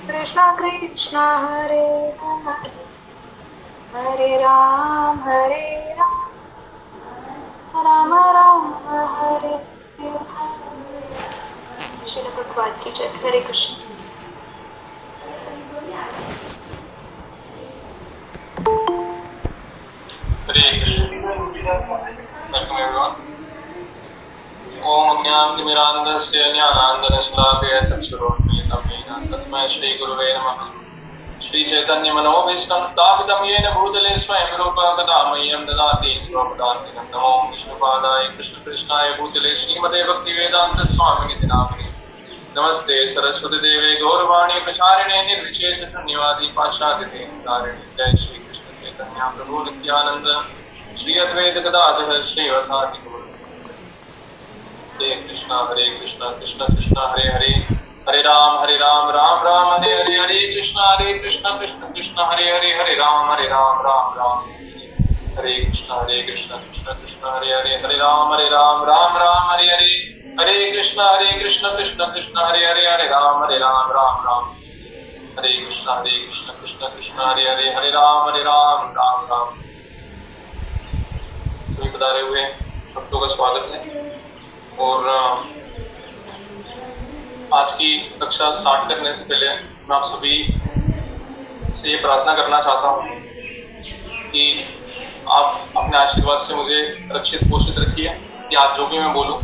कृष्णा कृष्णा हरे हरे हरे राम राम राम हरे हरे। श्रील प्रभुपाद की जय। Hare Krishna. Hare Krishna. Welcome everyone. ओम ज्ञानतिमिरान्धस्य ज्ञानाञ्जनशलाकया चक्षुरुन्मीलितं येन तस्मै श्रीगुरुवे नमः। श्रीचैतन्यमनोभीष्टं स्थापितं येन भूतले स्वयं रूपः कदा मह्यं ददाति स्वपदान्तिकं। नमो विष्णुपादाय कृष्णकृष्णाय भूतले श्रीमते भक्तिवेदान्तस्वामिनिति नामिने। नमस्ते सरस्वती देवे गौरवाणी प्रचारिणे निर्विशेषशून्यवादी पाश्चात्यदेशतारिणे। जय श्री कृष्ण चैतन्य प्रभु नित्यानंद श्री अद्वैत गदाधर श्रीवासादि गौर। हरे कृष्णा कृष्ण कृष्ण हरे हरे हरे राम राम राम हरे हरे। हरे कृष्ण कृष्ण कृष्ण हरे हरे राम राम राम हरे कृष्ण कृष्ण कृष्ण हरे हरे राम राम राम हरे हरे। हरे कृष्ण कृष्ण कृष्ण हरे राम राम हरे कृष्ण कृष्ण कृष्ण हरे राम राम। सभी पधारे हुए भक्तों का स्वागत है। और आज की कक्षा स्टार्ट करने से पहले मैं आप सभी से ये प्रार्थना करना चाहता हूँ कि आप अपने आशीर्वाद से मुझे रक्षित पोषित रखिए कि आज जो भी मैं बोलूँ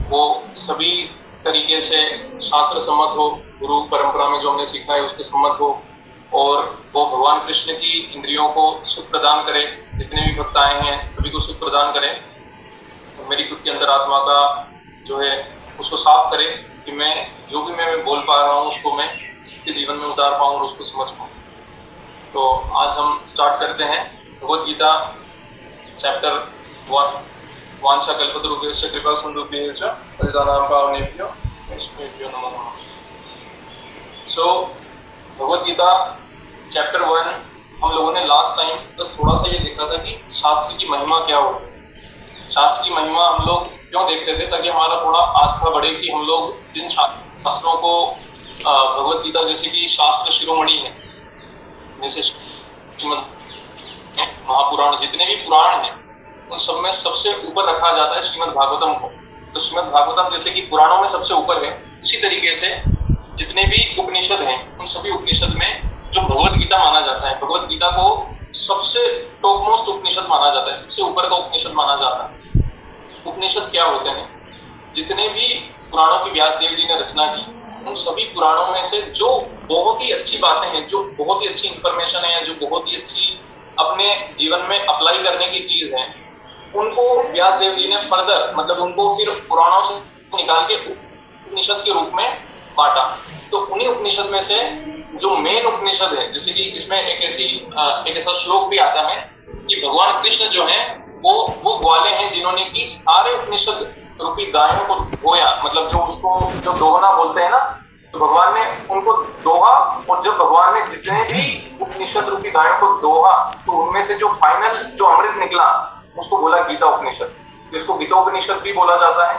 वो सभी तरीके से शास्त्र सम्मत हो, गुरु परंपरा में जो हमने सीखा है उसके सम्मत हो, और वो भगवान कृष्ण की इंद्रियों को सुख प्रदान करे। जितने भी भक्त आए हैं सभी को सुख प्रदान करें। तो मेरी खुद के अंदर आत्मा का जो है उसको साफ करे कि मैं जो भी मैं बोल पा रहा हूँ उसको मैं अपने जीवन में उतार पाऊँ और उसको समझ पाऊँ। तो आज हम स्टार्ट करते हैं भगवद गीता चैप्टर 1। वांछा कल्पतरुभ्यश्च कृपा सिन्धुभ्यश्च पतितानां पावनेभ्यो वैष्णवेभ्यो नमो नमः। सो भगवद गीता चैप्टर 1 हम लोगों ने लास्ट टाइम बस थोड़ा सा ये देखा था कि शास्त्र की महिमा क्या होती है। शास्त्र की महिमा हम लोग क्यों देखते थे, ताकि हमारा थोड़ा आस्था बढ़े कि हम लोग जिन शास्त्रों को भगवद गीता जैसे कि शास्त्र शिरोमणि है, जैसे श्रीमद् महापुराण, जितने भी पुराण हैं उन सब में सबसे ऊपर रखा जाता है श्रीमद् भागवतम को। तो श्रीमद् भागवतम जैसे कि पुराणों में सबसे ऊपर है, उसी तरीके से जितने भी उपनिषद हैं उन सभी उपनिषद में जो भगवद गीता माना जाता है, भगवद गीता को सबसे टॉप मोस्ट उपनिषद माना जाता है, सबसे ऊपर का उपनिषद माना जाता है। उपनिषद क्या होते हैं? जितने भी पुराणों की व्यास देव जी ने रचना की उन सभी पुराणों में से जो बहुत ही अच्छी बातें हैं, जो बहुत ही अच्छी इंफॉर्मेशन है, या जो बहुत ही अच्छी अपने जीवन में अप्लाई करने की चीज है, उनको व्यास देव जी ने फर्दर मतलब उनको फिर पुराणों से निकाल के उपनिषद के रूप में बांटा। तो उन्हीं उपनिषद में से जो मेन उपनिषद है, जैसे कि इसमें एक ऐसा श्लोक भी आता है कि भगवान कृष्ण जो है वो ग्वाले हैं जिन्होंने की सारे उपनिषद रूपी गायों को धोया, मतलब जो दोहना बोलते हैं ना, तो भगवान ने उनको दोहा। और जब भगवान ने जितने भी उपनिषद रूपी गायों को दोहा तो उनमें से जो फाइनल जो अमृत निकला उसको बोला गीता उपनिषद। इसको गीता उपनिषद भी बोला जाता है।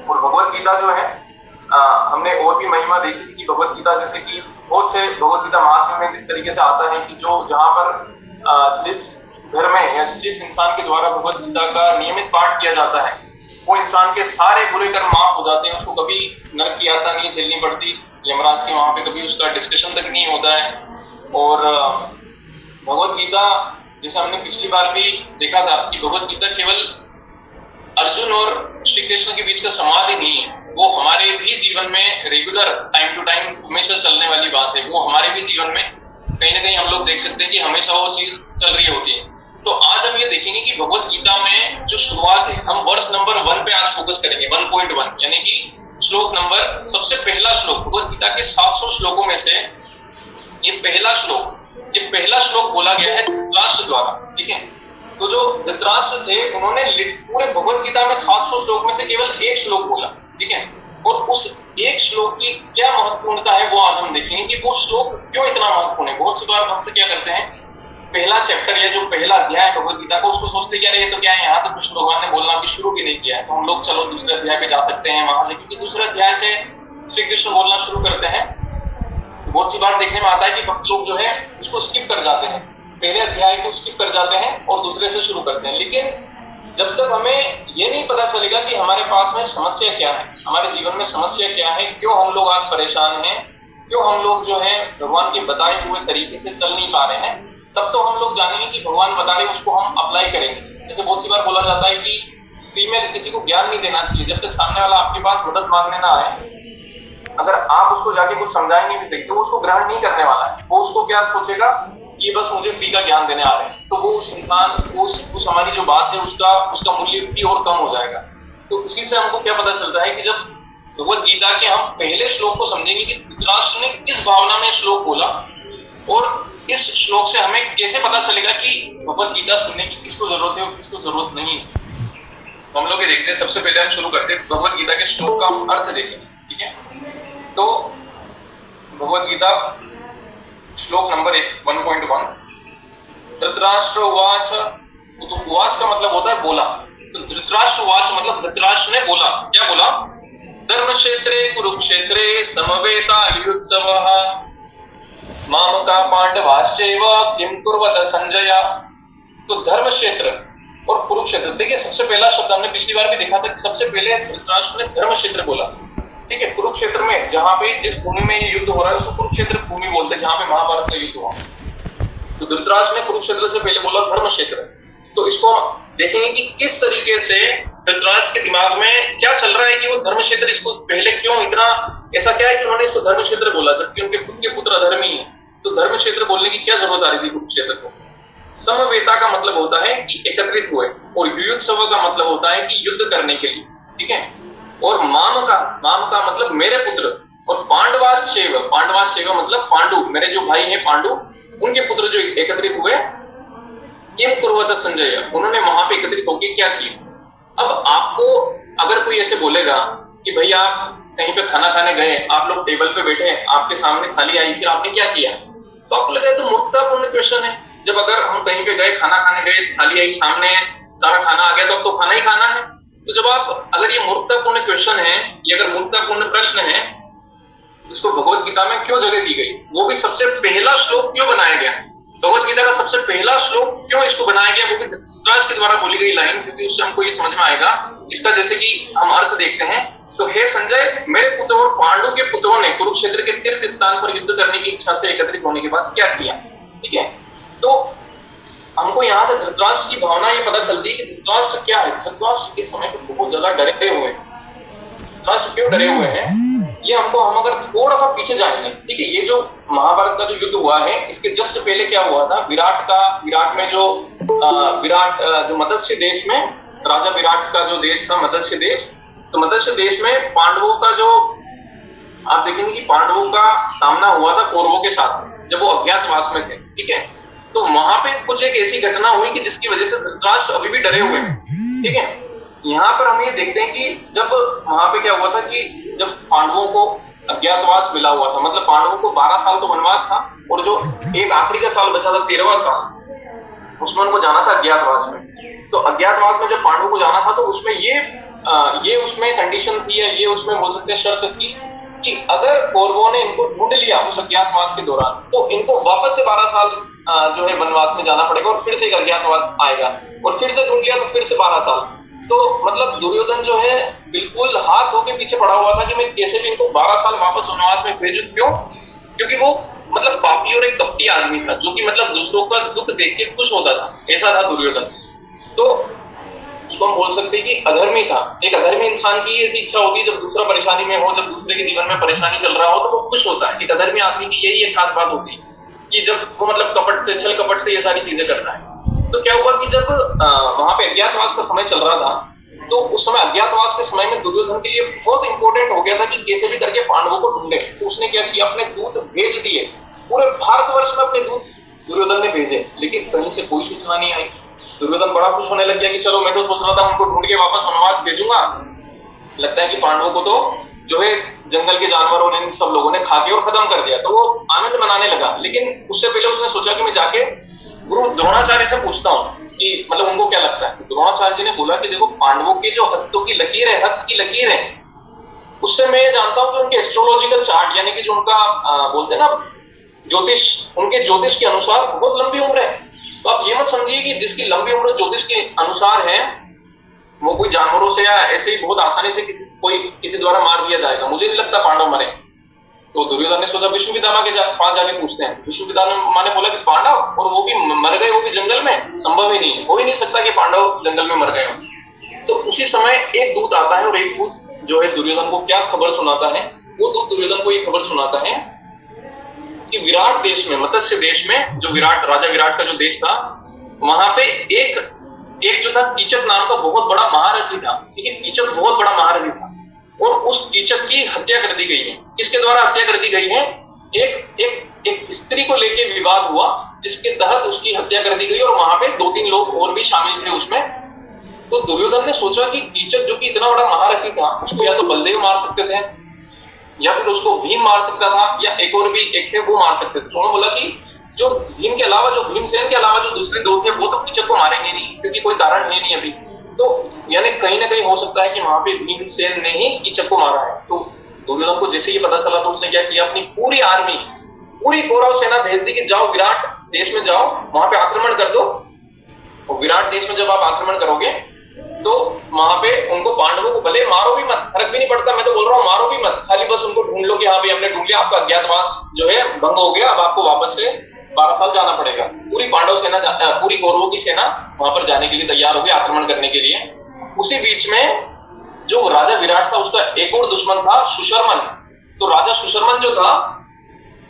और भगवद गीता जो है हमने और भी महिमा देखी थी कि भगवद गीता जैसे कि बहुत से भगवद गीता महात्म्य में जिस तरीके से आता है कि जो जहाँ पर जिस घर में या जिस इंसान के द्वारा भगवद गीता का नियमित पाठ किया जाता है वो इंसान के सारे बुरे कर्म माफ हो जाते हैं, उसको कभी नरक की यातना नहीं झेलनी पड़ती, यमराज के वहां पे कभी उसका डिस्कशन तक नहीं होता है। और भगवद गीता जैसे हमने पिछली बार भी देखा था कि भगवद गीता केवल अर्जुन और श्री कृष्ण के बीच का संवाद ही नहीं है, वो हमारे भी जीवन में रेगुलर टाइम टू टाइम हमेशा चलने वाली बात है। वो हमारे भी जीवन में कहीं ना कहीं हम लोग देख सकते हैं कि हमेशा वो चीज चल रही होती है। तो आज हम ये देखेंगे कि भगवद गीता में जो शुरुआत है, हम वर्ष नंबर 1 पे आज फोकस करेंगे, 1.1, यानी कि श्लोक नंबर, सबसे पहला श्लोक भगवद गीता के 700 श्लोकों में से ये पहला श्लोक बोला गया है धृतराष्ट्र द्वारा। ठीक है, तो जो धृतराष्ट्र थे उन्होंने पूरे भगवद गीता में 700 श्लोक में से केवल एक श्लोक बोला। ठीक है, और उस एक श्लोक की क्या महत्वपूर्णता है वो आज हम देखेंगे कि वो श्लोक क्यों इतना महत्वपूर्ण है। बहुत से बार भक्त क्या करते हैं, पहला चैप्टर या जो पहला अध्याय भगवद गीता का उसको सोचते क्या रहे, तो क्या है, यहाँ तो कृष्ण भगवान ने बोलना भी शुरू भी नहीं किया है, तो हम लोग चलो दूसरे अध्याय पे जा सकते हैं वहां से, क्योंकि दूसरे अध्याय से श्री कृष्ण बोलना शुरू करते हैं, बहुत सी बार देखने में आता है कि भक्त लोग जो है उसको स्किप कर जाते हैं, पहले अध्याय को स्किप कर जाते हैं और दूसरे से शुरू करते हैं। लेकिन जब तक हमें ये नहीं पता चलेगा कि हमारे पास में समस्या क्या है, हमारे जीवन में समस्या क्या है, क्यों हम लोग आज परेशान हैं, क्यों हम लोग जो है भगवान के बताए हुए तरीके से चल नहीं पा रहे हैं, तब तो हम लोग जानेंगे कि भगवान बता रहे उसको हम अप्लाई करेंगे। जैसे बहुत सी बार बोला जाता है कि फ्री में किसी को ज्ञान नहीं देना चाहिए, जब तक सामने वाला आपके पास मदद मांगने ना आए, अगर आप उसको जाके कुछ समझाएंगे भी सही तो वो उसको ग्रहण नहीं करने वाला है। वो उसको क्या सोचेगा, ये बस मुझे फ्री का ज्ञान देने आ रहे हैं, तो वो उस इंसान उस हमारी जो बात है उसका मूल्य भी और कम हो जाएगा। तो उसी से हमको क्या पता चलता है कि जब भगवत गीता के हम पहले श्लोक को समझेंगे कि धृतराष्ट्र ने किस भावना में श्लोक बोला, और इस श्लोक से हमें कैसे पता चलेगा कि भगवत गीता सुनने की किसको जरूरत है और किसको जरूरत नहीं है। तो हम लोग ये देखते हैं, सबसे पहले हम शुरू करते हैं भगवत गीता के श्लोक का हम अर्थ देखेंगे। ठीक है, तो भगवत गीता श्लोक नंबर 1.1, धृतराष्ट्र उवाच, तो उवाच का मतलब होता है बोला, तो धृतराष्ट्र उवाच मतलब धृतराष्ट्र ने बोला। क्या बोला? धर्म क्षेत्रे कुरुक्षेत्रे समवेता युत्सवः मामका पांडवाश्चैव किम कुर्वत संजय। तो धर्म क्षेत्र और कुरुक्षेत्र, देखिए सबसे पहला शब्द हमने पिछली बार भी देखा था कि सबसे पहले धृतराष्ट्र ने धर्म क्षेत्र बोला। ठीक है, कुरुक्षेत्र में जहां पे जिस भूमि में ये युद्ध हो रहा है उसको कुरुक्षेत्र भूमि बोलते हैं, जहां पे महाभारत का युद्ध हुआ। तो धृतराष्ट्र ने कुरुक्षेत्र से पहले बोला धर्म क्षेत्र। तो इसको देखेंगे कि किस तरीके से धृतराष्ट्र के दिमाग में क्या चल रहा है कि वो धर्म क्षेत्र, इसको पहले क्यों इतना ऐसा क्या है कि उन्होंने इसको धर्म क्षेत्र बोला जबकि उनके खुद के पुत्र अधर्मी है। तो धर्म क्षेत्र बोलने की क्या जरूरत आ रही थी कुरुक्षेत्र को? समवेता का मतलब होता है कि एकत्रित हुए, और युयुत्सव का मतलब होता है कि युद्ध करने के लिए। ठीक है, और माम का मतलब मेरे पुत्र, और पांडवाश्चैव मतलब पांडु, मेरे जो भाई हैं पांडु, उनके पुत्र जो एकत्रित हुए। किम कुर्वत संजय, उन्होंने वहां पे एकत्रित होकर क्या किया। अब आपको अगर कोई ऐसे बोलेगा कि भाई आप कहीं पे खाना खाने गए, आप लोग टेबल पे बैठे, आपके सामने थाली आई, फिर आपने क्या किया, तो आपको लगे तो मूर्खतापूर्ण क्वेश्चन है। जब अगर हम कहीं पे गए, खाना खाने गए, थाली आई सामने, सारा खाना आ गया, तो अब तो खाना ही खाना है। तो जब आप अगर ये मूर्खतापूर्ण क्वेश्चन है, ये अगर मूर्खतापूर्ण प्रश्न है, इसको भगवत गीता में क्यों जगह दी गई, वो भी सबसे पहला श्लोक क्यों बनाया गया, भगवत गीता का सबसे पहला श्लोक क्यों इसको बनाया गया, वो भी धृतराष्ट्र के द्वारा बोली गई लाइन, क्योंकि उससे हमको ये समझ में आएगा। इसका जैसे कि हम अर्थ देखते हैं, तो हे संजय, मेरे पुत्र और पांडु के पुत्रों ने कुरुक्षेत्र के तीर्थ स्थान पर युद्ध करने की इच्छा से एकत्रित होने के बाद क्या किया। ठीक है, तो हमको यहाँ से धृतराष्ट्र की भावना ये पता चलती है कि धृतराष्ट्र क्या है। धृतराष्ट्र इस समय पे बहुत ज्यादा डरे हुए हैं। धृतराष्ट्र क्यों डरे हुए हैं, ये हम अगर थोड़ा सा पीछे जाएंगे। ठीक है, ये जो महाभारत का जो युद्ध हुआ है, इसके जस्ट पहले क्या हुआ था, विराट में जो जो मत्स्य देश में, राजा विराट का जो देश था मत्स्य देश, तो मत्स्य देश में पांडवों का जो आप देखेंगे कि पांडवों का सामना हुआ था कौरवों के साथ जब वो अज्ञातवास में थे। ठीक है, तो वहां पे कुछ एक ऐसी घटना हुई कि जिसकी वजह से धृतराष्ट्र अभी भी डरे हुए हैं। ठीक है, यहाँ पर हम ये देखते हैं कि जब वहां पे क्या हुआ था कि जब पांडवों को अज्ञातवास मिला हुआ था, मतलब पांडवों को 12 साल तो वनवास था, और जो एक आखिरी का साल बचा था 13वां साल, उसमें उनको जाना था अज्ञातवास में। तो अज्ञातवास में जब पांडवों को जाना था, तो उसमें ये उसमें कंडीशन थी, या ये उसमें बोल सकते हैं शर्त थी कि अगर कौरवों ने इनको ढूंढ लिया उस अज्ञातवास के दौरान, तो इनको वापस से 12 साल जो है वनवास में जाना पड़ेगा, और फिर से एक अज्ञातवास आएगा, और फिर से ढूंढ लिया तो फिर से 12 साल। तो मतलब दुर्योधन जो है बिल्कुल हाथ धो के पीछे पड़ा हुआ था कि मैं कैसे भी इनको 12 साल वापस वनवास में भेजूं। क्यों? क्योंकि वो मतलब पापी और एक कपटी आदमी था, जो कि मतलब दूसरों का दुख देख के खुश होता था, ऐसा था दुर्योधन। तो उसको हम बोल सकते हैं कि अधर्मी था। एक अधर्मी इंसान की ऐसी इच्छा होती है, जब दूसरा परेशानी में हो, जब दूसरे के जीवन में परेशानी चल रहा हो, तो वो खुश होता है। एक अधर्मी आदमी की यही एक खास बात होती है कि जब वो मतलब कपट से, छल कपट से ये सारी चीजें करता है। तो क्या हुआ कि जब वहां पे अज्ञातवास का समय चल रहा था, तो उस समय अज्ञातवास के समय में दुर्योधन के लिए बहुत इंपॉर्टेंट हो गया था कि कैसे भी करके पांडवों को ढूंढे। तो उसने क्या किया, अपने दूत भेज दिए, पूरे भारतवर्ष में अपने दूत दुर्योधन ने भेजे, लेकिन कहीं से कोई सूचना नहीं आई। दुर्योधन बड़ा खुश होने लग गया कि चलो, मैं तो सोच रहा था उनको ढूंढ के वापस वनवास भेजूंगा, लगता है कि पांडवों को तो जो है जंगल के जानवर और इन सब लोगों ने खा के और खत्म कर दिया। तो वो आनंद मनाने लगा, लेकिन उससे पहले उसने सोचा कि मैं जाके गुरु द्रोणाचार्य से पूछता हूँ कि मतलब उनको क्या लगता है। द्रोणाचार्य जी ने बोला कि देखो, पांडवों के जो हस्त की लकीर है, उससे मैं ये जानता हूँ कि उनके एस्ट्रोलॉजिकल चार्ट यानी कि जो उनका बोलते हैं ना ज्योतिष, उनके ज्योतिष के अनुसार बहुत लंबी उम्र है। तो आप ये मत समझिए कि जिसकी लंबी उम्र ज्योतिष के अनुसार है वो कोई जानवरों से या ऐसे ही बहुत आसानी से किसी द्वारा मार दिया जाएगा। मुझे नहीं लगता पांडव मरे। तो दुर्योधन ने सोचा विष्णु पितामह के पास जाके पूछते हैं। विष्णु पितामह ने बोला कि पांडव, और वो भी मर गए, वो भी जंगल में, संभव ही नहीं है, हो ही नहीं सकता कि पांडव जंगल में मर गए हो। तो उसी समय एक दूत आता है और एक दूत जो है दुर्योधन को क्या खबर सुनाता है, वो दूत दुर्योधन को ये खबर सुनाता है कि विराट देश में, मत्स्य देश में, जो विराट राजा विराट का जो देश था, वहां पे एक जो था कीचक नाम का बहुत बड़ा महारथी था। ठीक है, कीचक बहुत बड़ा महारथी था और उस कीचक की हत्या कर दी गई है। किसके द्वारा हत्या कर दी गई है? एक स्त्री को लेके विवाद हुआ जिसके तहत उसकी हत्या कर दी गई और वहां पे 2-3 लोग और भी शामिल थे उसमें। तो दुर्योधन ने सोचा कि कीचक जो कि इतना बड़ा महारथी था, उसको या तो बलदेव मार सकते थे या फिर उसको भीम मार सकता था, या एक और भी एक थे वो मार सकते थे। तो उन्होंने बोला कि जो भीम के अलावा, जो भीमसेन के अलावा जो दूसरे दो थे वो तो कीचक को मारेंगे नहीं, क्योंकि कोई कारण है नहीं अभी। तो यानी कहीं ना कहीं हो सकता है कि वहां पे भीमसेन ने ही कीचक को मारा है। तो दुर्योधन को जैसे ये पता चला तो उसने क्या किया, अपनी पूरी आर्मी, पूरी कौरव सेना भेज दी कि जाओ विराट देश में जाओ, वहां पे आक्रमण कर दो। और विराट देश में जब आप आक्रमण करोगे तो वहां पे उनको, पांडवों को भले मारो भी मत, फर्क भी नहीं पड़ता, मैं तो बोल रहा हूँ मारो भी मत, खाली बस उनको ढूंढ लो कि हाँ भाई हमने ढूंढ लिया, आपका अज्ञातवास जो है भंग हो गया, अब आपको वापस से 12 साल जाना पड़ेगा। पूरी पांडव सेना, पूरी कौरवों की सेना वहां पर जाने के लिए तैयार हो गई, आक्रमण करने के लिए। उसी बीच में जो राजा विराट था उसका एक और दुश्मन था, सुशर्मन। तो राजा सुशर्मन जो था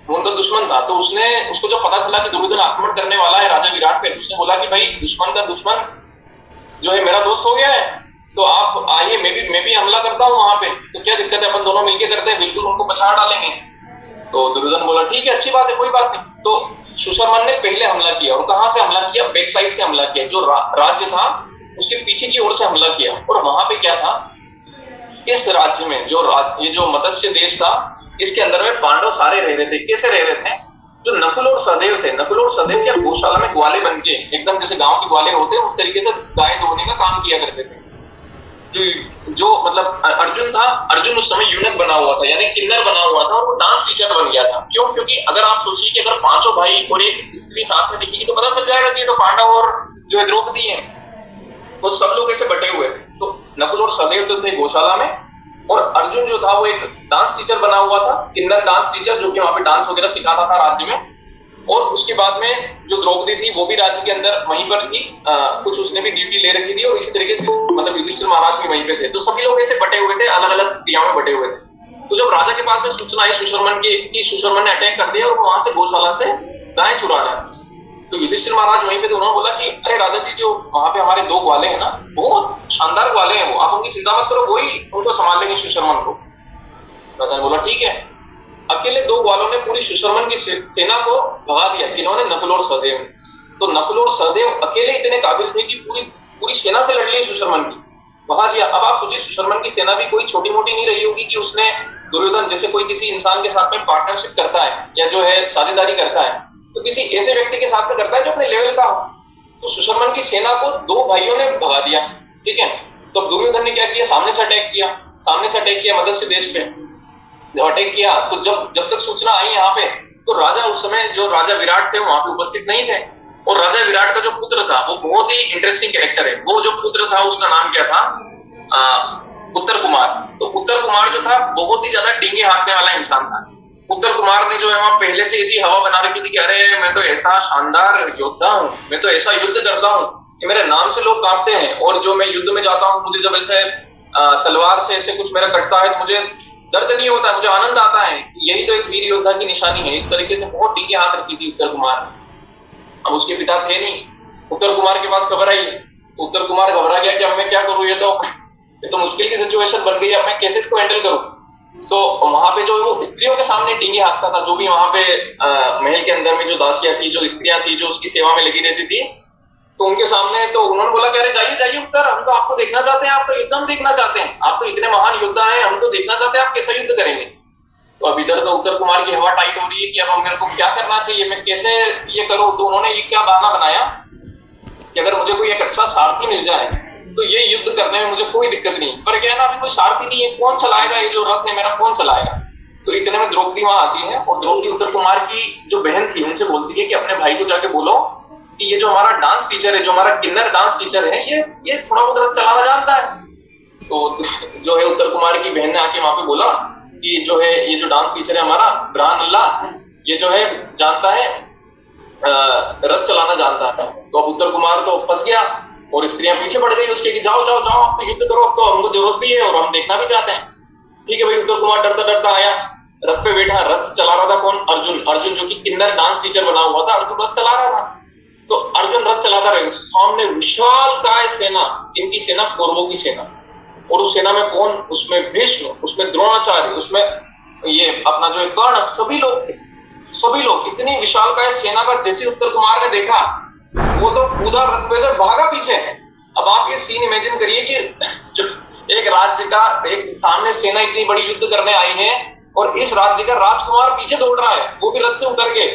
उनका दुश्मन था। तो उसको जब पता चला कि दुर्योधन आक्रमण करने वाला है राजा विराट पे, तो उसने बोला कि भाई दुश्मन का दुश्मन जो है मेरा दोस्त हो गया है, तो आप आइए, मैं भी हमला करता हूँ वहां पे, तो क्या दिक्कत है, अपन दोनों मिलके करते हैं, बिल्कुल उनको पछाड़ डालेंगे। तो दुर्योधन बोला ठीक है, अच्छी बात है, कोई बात नहीं। तो सुशर्मन ने पहले हमला किया, और कहां से हमला किया? बैक साइड से हमला किया, जो राज्य था उसके पीछे की ओर से हमला किया। और वहां पे क्या था, इस राज्य में ये जो मत्स्य देश था, इसके अंदर में पांडव सारे रह रहे थे। कैसे रह रहे थे? जो नकुल और सहदेव थे, नकुल और सहदेव क्या गौशाला में ग्वाले बन के, एकदम जैसे गांव के ग्वाले होते हैं उस तरीके से गाय धोने का काम किया करते थे। जो मतलब अर्जुन था, अर्जुन उस समय यूनक बना हुआ था, यानी किन्नर बना हुआ था, और वो डांस टीचर बन गया था। क्यों? क्योंकि अगर आप सोचिए कि अगर 5 भाई और एक स्त्री साथ में दिखेगी तो पता चल जाएगा कि ये तो पांडव और जो है द्रौपदी है। तो सब लोग ऐसे बटे हुए थे। तो नकुल और सहदेव तो थे गौशाला में, और अर्जुन जो था वो एक डांस टीचर बना हुआ था, किन्नर डांस टीचर, जो कि वहां पे डांस वगैरह सिखाता था राज्य में। और उसके बाद में जो द्रौपदी थी वो भी राज्य के अंदर वहीं पर थी, कुछ उसने भी ड्यूटी ले रखी थी, और इसी तरीके से मतलब युधिष्ठिर महाराज भी वहीं पे थे। तो सभी लोग ऐसे बटे हुए थे, अलग अलग क्रियाओं में बटे हुए थे। तो जब राजा के पास में सूचना आई सुशर्मन की सुशर्मन ने अटैक कर दिया और वहां से गौशाला से गाय चुरा रहा है, तो युधिष्ठिर महाराज वहीं पे थे। उन्होंने बोला कि अरे राजा जी, जो वहां पे हमारे 2 ग्वाले हैं ना, बहुत शानदार ग्वाले हैं, वो आप उनकी चिंता मत करो, वही उनको संभाल लेंगे सुशर्मन को। राजा ने बोला ठीक है। अकेले 2 ग्वालों ने पूरी सुशर्मन की सेना को भगा दिया। किन्होंने? नकुल और सहदेव। तो नकुल और सहदेव अकेले इतने काबिल थे कि पूरी सेना से लड़ ली सुशर्मन की, भगा दिया। अब आप सोचिए, सुशर्मन की सेना भी कोई छोटी मोटी नहीं रही होगी कि उसने दुर्योधन जैसे कोई किसी इंसान के साथ में पार्टनरशिप करता है या जो है साझेदारी करता है, तो किसी ऐसे व्यक्ति के साथ में करता है जो अपने लेवल का हो। तो सुशर्मन की सेना को 2 भाइयों ने भगा दिया। ठीक है, तो दुर्योधन ने क्या किया, सामने से अटैक किया मत्स्य देश पे। जब अटैक किया तो जब तक सूचना आई यहाँ पे, तो राजा उस समय जो राजा विराट थे वहां पे उपस्थित नहीं थे। और राजा विराट का जो पुत्र था वो बहुत ही इंटरेस्टिंग कैरेक्टर है। वो जो पुत्र था उसका नाम क्या था? उत्तर कुमार। तो उत्तर कुमार जो था बहुत ही ज्यादा डींगे हाँकने वाला इंसान था। उत्तर कुमार ने जो है वहां पहले से ऐसी हवा बना रखी थी कि अरे मैं तो ऐसा शानदार योद्धा हूँ, मैं तो ऐसा युद्ध करता हूँ कि मेरे नाम से लोग कांपते हैं, और जो मैं युद्ध में जाता हूँ मुझे जब ऐसे तलवार से ऐसे कुछ मेरा कटता है तो मुझे दर्द नहीं होता, मुझे आनंद आता है। यही तो एक वीर योद्धा की निशानी है। इस तरीके से बहुत डींगे हाँक रखी थी उत्तर कुमार। अब उसके पिता थे नहीं, उत्तर कुमार के पास खबर आई, उत्तर कुमार घबरा गया कि अब मैं क्या करूं, ये तो मुश्किल की सिचुएशन बन गई, अब मैं कैसे इसको हैंडल करूं। तो वहां पे जो वो स्त्रियों के सामने डींगे हाँकता था, जो भी वहां पे महल के अंदर में जो दासियां थी, जो स्त्रियां थी, जो उसकी सेवा में लगी रहती थी, तो उनके सामने तो उन्होंने बोला कि अरे जाइए जाइए उत्तर, हम तो आपको देखना चाहते हैं, आप तो युद्ध देखना चाहते हैं, आप तो इतने महान योद्धा हैं, हम तो देखना चाहते हैं आप कैसे युद्ध करेंगे। तो अब इधर तो उत्तर कुमार की हवा टाइट हो रही है कि अब मेरे को क्या करना चाहिए, मैं कैसे ये करूं। तो उन्होंने ये क्या बहाना बनाया कि अगर मुझे कोई एक अच्छा सारथी मिल जाए तो ये युद्ध करने में मुझे कोई दिक्कत नहीं, पर क्या है ना, अभी कोई सारथी नहीं है, कौन चलाएगा ये जो रथ है मेरा, कौन चलाएगा। तो इतने में द्रौपदी वहां आती है और द्रौपदी उत्तर कुमार की जो बहन थी उनसे बोलती है कि अपने भाई को जाके बोलो कि ये जो हमारा डांस टीचर है, जो हमारा किन्नर डांस टीचर है, ये थोड़ा बहुत रथ चलाना जानता है। तो जो है उत्तर कुमार की बहन ने आके वहां पे बोला कि जो है ये जो डांस टीचर है हमारा ब्राह्मणल्ला, ये जो है जानता है रथ चलाना जानता है। तो अब उत्तर कुमार तो फंस गया और स्त्रियां पीछे पड़ गई उसके कि जाओ जाओ जाओ, आप तो युद्ध करो, अब तो हमको जरूरत भी है और हम देखना भी चाहते हैं। ठीक है भाई, उत्तर कुमार डरता डरता आया, रथ पे बैठा। रथ चला रहा था कौन? अर्जुन। अर्जुन जो कि किन्नर डांस टीचर बना हुआ था, अर्जुन रथ चला रहा था। तो अर्जुन रथ चलाता रहे, सामने विशाल काय सेना, इनकी सेना कौरवों की सेना, और उस सेना में कौन? उसमें भीष्म, उसमें द्रोणाचार्य, उसमें ये अपना जो कर्ण, सभी लोग थे, सभी लोग। इतनी विशाल काय सेना का जैसे उत्तर कुमार ने देखा, वो तो कूदा रथ पे से भागा पीछे। अब आप ये सीन इमेजिन करिए कि जो एक राज्य का, एक सामने सेना इतनी बड़ी युद्ध करने आई है और इस राज्य का राजकुमार पीछे दौड़ रहा है, वो भी रथ से उतर के।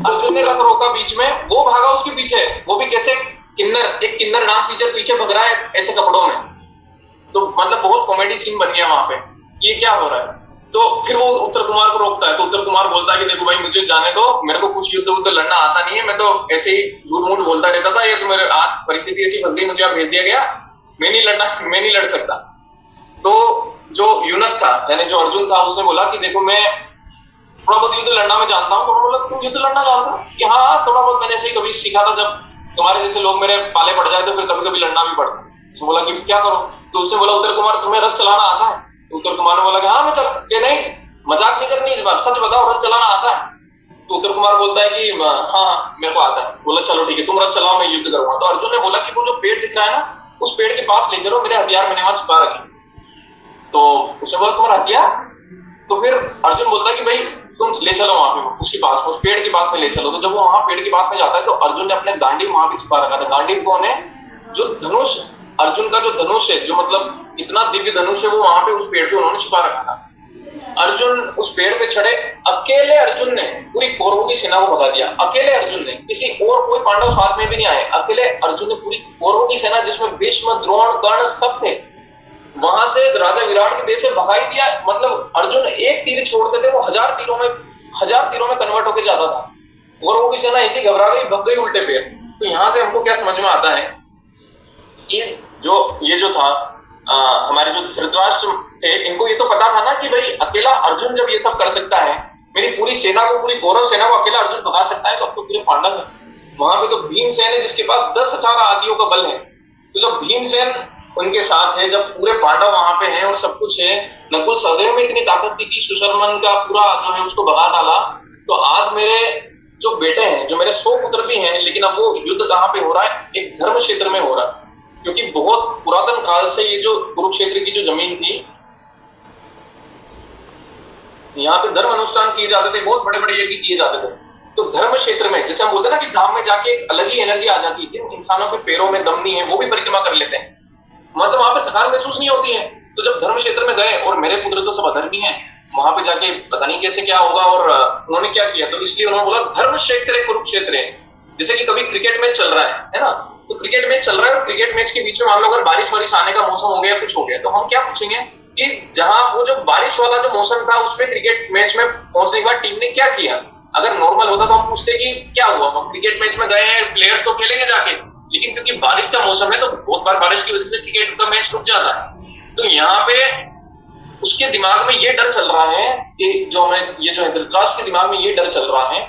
अर्जुन ने रथ रोका बीच में, वो भागा उसके पीछे, वो भी कैसे? एक किन्नर डांस टीचर पीछे भग रहा है ऐसे कपड़ों में। तो मतलब बहुत कॉमेडी सीन बन गया वहां पे, ये क्या हो रहा है। तो फिर वो उत्तर कुमार को रोकता है, तो उत्तर कुमार बोलता है कि देखो भाई मुझे जाने दो, मेरे को कुछ युद्ध वुद्ध लड़ना आता नहीं है, मैं तो ऐसे ही झूठ मूठ बोलता रहता था, ये तो मेरे आज परिस्थिति ऐसी फंस गई, मुझे आप भेज दिया गया, मैं नहीं लड़ सकता। तो जो यूनक था, यानी जो अर्जुन था, उसने बोला कि देखो मैं थोड़ा बहुत युद्ध लड़ना मैं जानता हूँ। तो उन्होंने बोला तुम युद्ध लड़ना जानते हो? कि हाँ थोड़ा बहुत मैंने ऐसे ही कभी सीखा था, जब तुम्हारे जैसे लोग मेरे पाले पड़ जाए तो फिर कभी कभी लड़ना भी पड़ता। तो बोला कि क्या करो? तो उसने बोला उत्तर कुमार तुम्हें रथ चलाना आता है? तो उत्तर कुमार ने बोला कि हाँ मैं चल के, नहीं मजाक नहीं करनी इस बार, सच बताओ रथ चलाना आता है? तो उत्तर कुमार बोलता है कि हाँ मेरे को आता है। बोला चलो ठीक है, तुम रथ चलाओ, मैं युद्ध करूंगा। तो अर्जुन ने बोला कि वो जो पेड़ दिख रहा है ना, उस पेड़ के पास ले चलो, मेरे हथियार मैंने वहां छिपा रखे। तो उसने बोला तुम्हारा हथियार? तो फिर अर्जुन बोलता है कि भाई तुम ले चलो वहां पे, उसके पास, उस पेड़ के पास में ले चलो। तो जब वो वहां पेड़ के पास में जाता है तो अर्जुन ने अपने गांडीव वहां पे छिपा रखा था। गांडीव कौन है? जो धनुष, अर्जुन का जो धनुष है, जो मतलब इतना दिव्य धनुष है, वो वहां पे उस पेड़ पे उन्होंने छिपा रखा था। अर्जुन उस पेड़ पे चढ़े, अकेले अर्जुन ने पूरी कौरवों की सेना को भगा दिया। अकेले अर्जुन ने, किसी और कोई पांडव साथ में भी नहीं आए, अकेले अर्जुन ने पूरी कौरवों की सेना, जिसमें भीष्म, द्रोण, कर्ण सब थे, वहां से राजा विराट के देश से भगा ही दिया। मतलब अर्जुन एक तीर छोड़ते थे, वो हजार तीरों में कन्वर्ट होकर जाता था। कौरवों की सेना ऐसी घबरा गई, भग गई उल्टे पैर। तो यहां से हमको क्या समझ में आता है कि ये जो था हमारे जो धृतराष्ट्र थे, इनको ये तो पता था ना कि भाई अकेला अर्जुन जब ये सब कर सकता है, मेरी पूरी सेना को, पूरी कौरव सेना को अकेला अर्जुन भगा सकता है, तो अब तो पूरे पांडव है। वहां पे तो भीमसेन है जिसके पास 10,000 आदियों का बल है। तो जब भीमसेन उनके साथ है, जब पूरे पांडव वहां पे हैं और सब कुछ है, नकुल सहदेव में इतनी ताकत थी कि सुशर्मन का पूरा जो है उसको भगा डाला। तो आज मेरे जो बेटे हैं, जो मेरे 100 पुत्र भी हैं, लेकिन अब वो युद्ध कहाँ पे हो रहा है? एक धर्म क्षेत्र में हो रहा है। क्योंकि बहुत पुरातन काल से ये जो कुरुक्षेत्र की जो जमीन थी, यहाँ पे धर्म अनुष्ठान किए जाते थे, बहुत बड़े बड़े यज्ञ किए जाते थे। तो धर्म क्षेत्र में, जैसे हम बोलते हैं ना कि धाम में जाके एक अलग ही एनर्जी आ जाती थी, इंसानों के पैरों में दम नहीं है, वो भी परिक्रमा कर लेते हैं, मतलब वहां पे थकान महसूस नहीं होती है। तो जब धर्म क्षेत्र में गए, और मेरे पुत्र तो सब अधर्मी हैं, वहां पे जाके पता नहीं कैसे क्या होगा, और उन्होंने क्या किया, तो इसलिए उन्होंने बोला धर्म क्षेत्र है कुरुक्षेत्र है। जैसे कि कभी क्रिकेट मैच चल रहा है ना, तो क्रिकेट मैच चल रहा है और क्रिकेट मैच के बीच में मान लो अगर बारिश वारिश आने का मौसम हो गया, कुछ हो गया, तो हम क्या पूछेंगे कि जहां वो जो बारिश वाला जो मौसम था, उसमें क्रिकेट मैच में पहुंचने के बाद टीम ने क्या किया। अगर नॉर्मल होता तो हम पूछते कि क्या हुआ, हम क्रिकेट मैच में गए हैं, प्लेयर्स तो खेलेंगे जाके, लेकिन क्योंकि बारिश का मौसम है तो बहुत बार बारिश की वजह से क्रिकेट का मैच रुक जाता है। तो यहाँ पे उसके दिमाग में ये डर चल रहा है कि जो हमें ये जो है धृतराष्ट्र के दिमाग में ये डर चल रहा है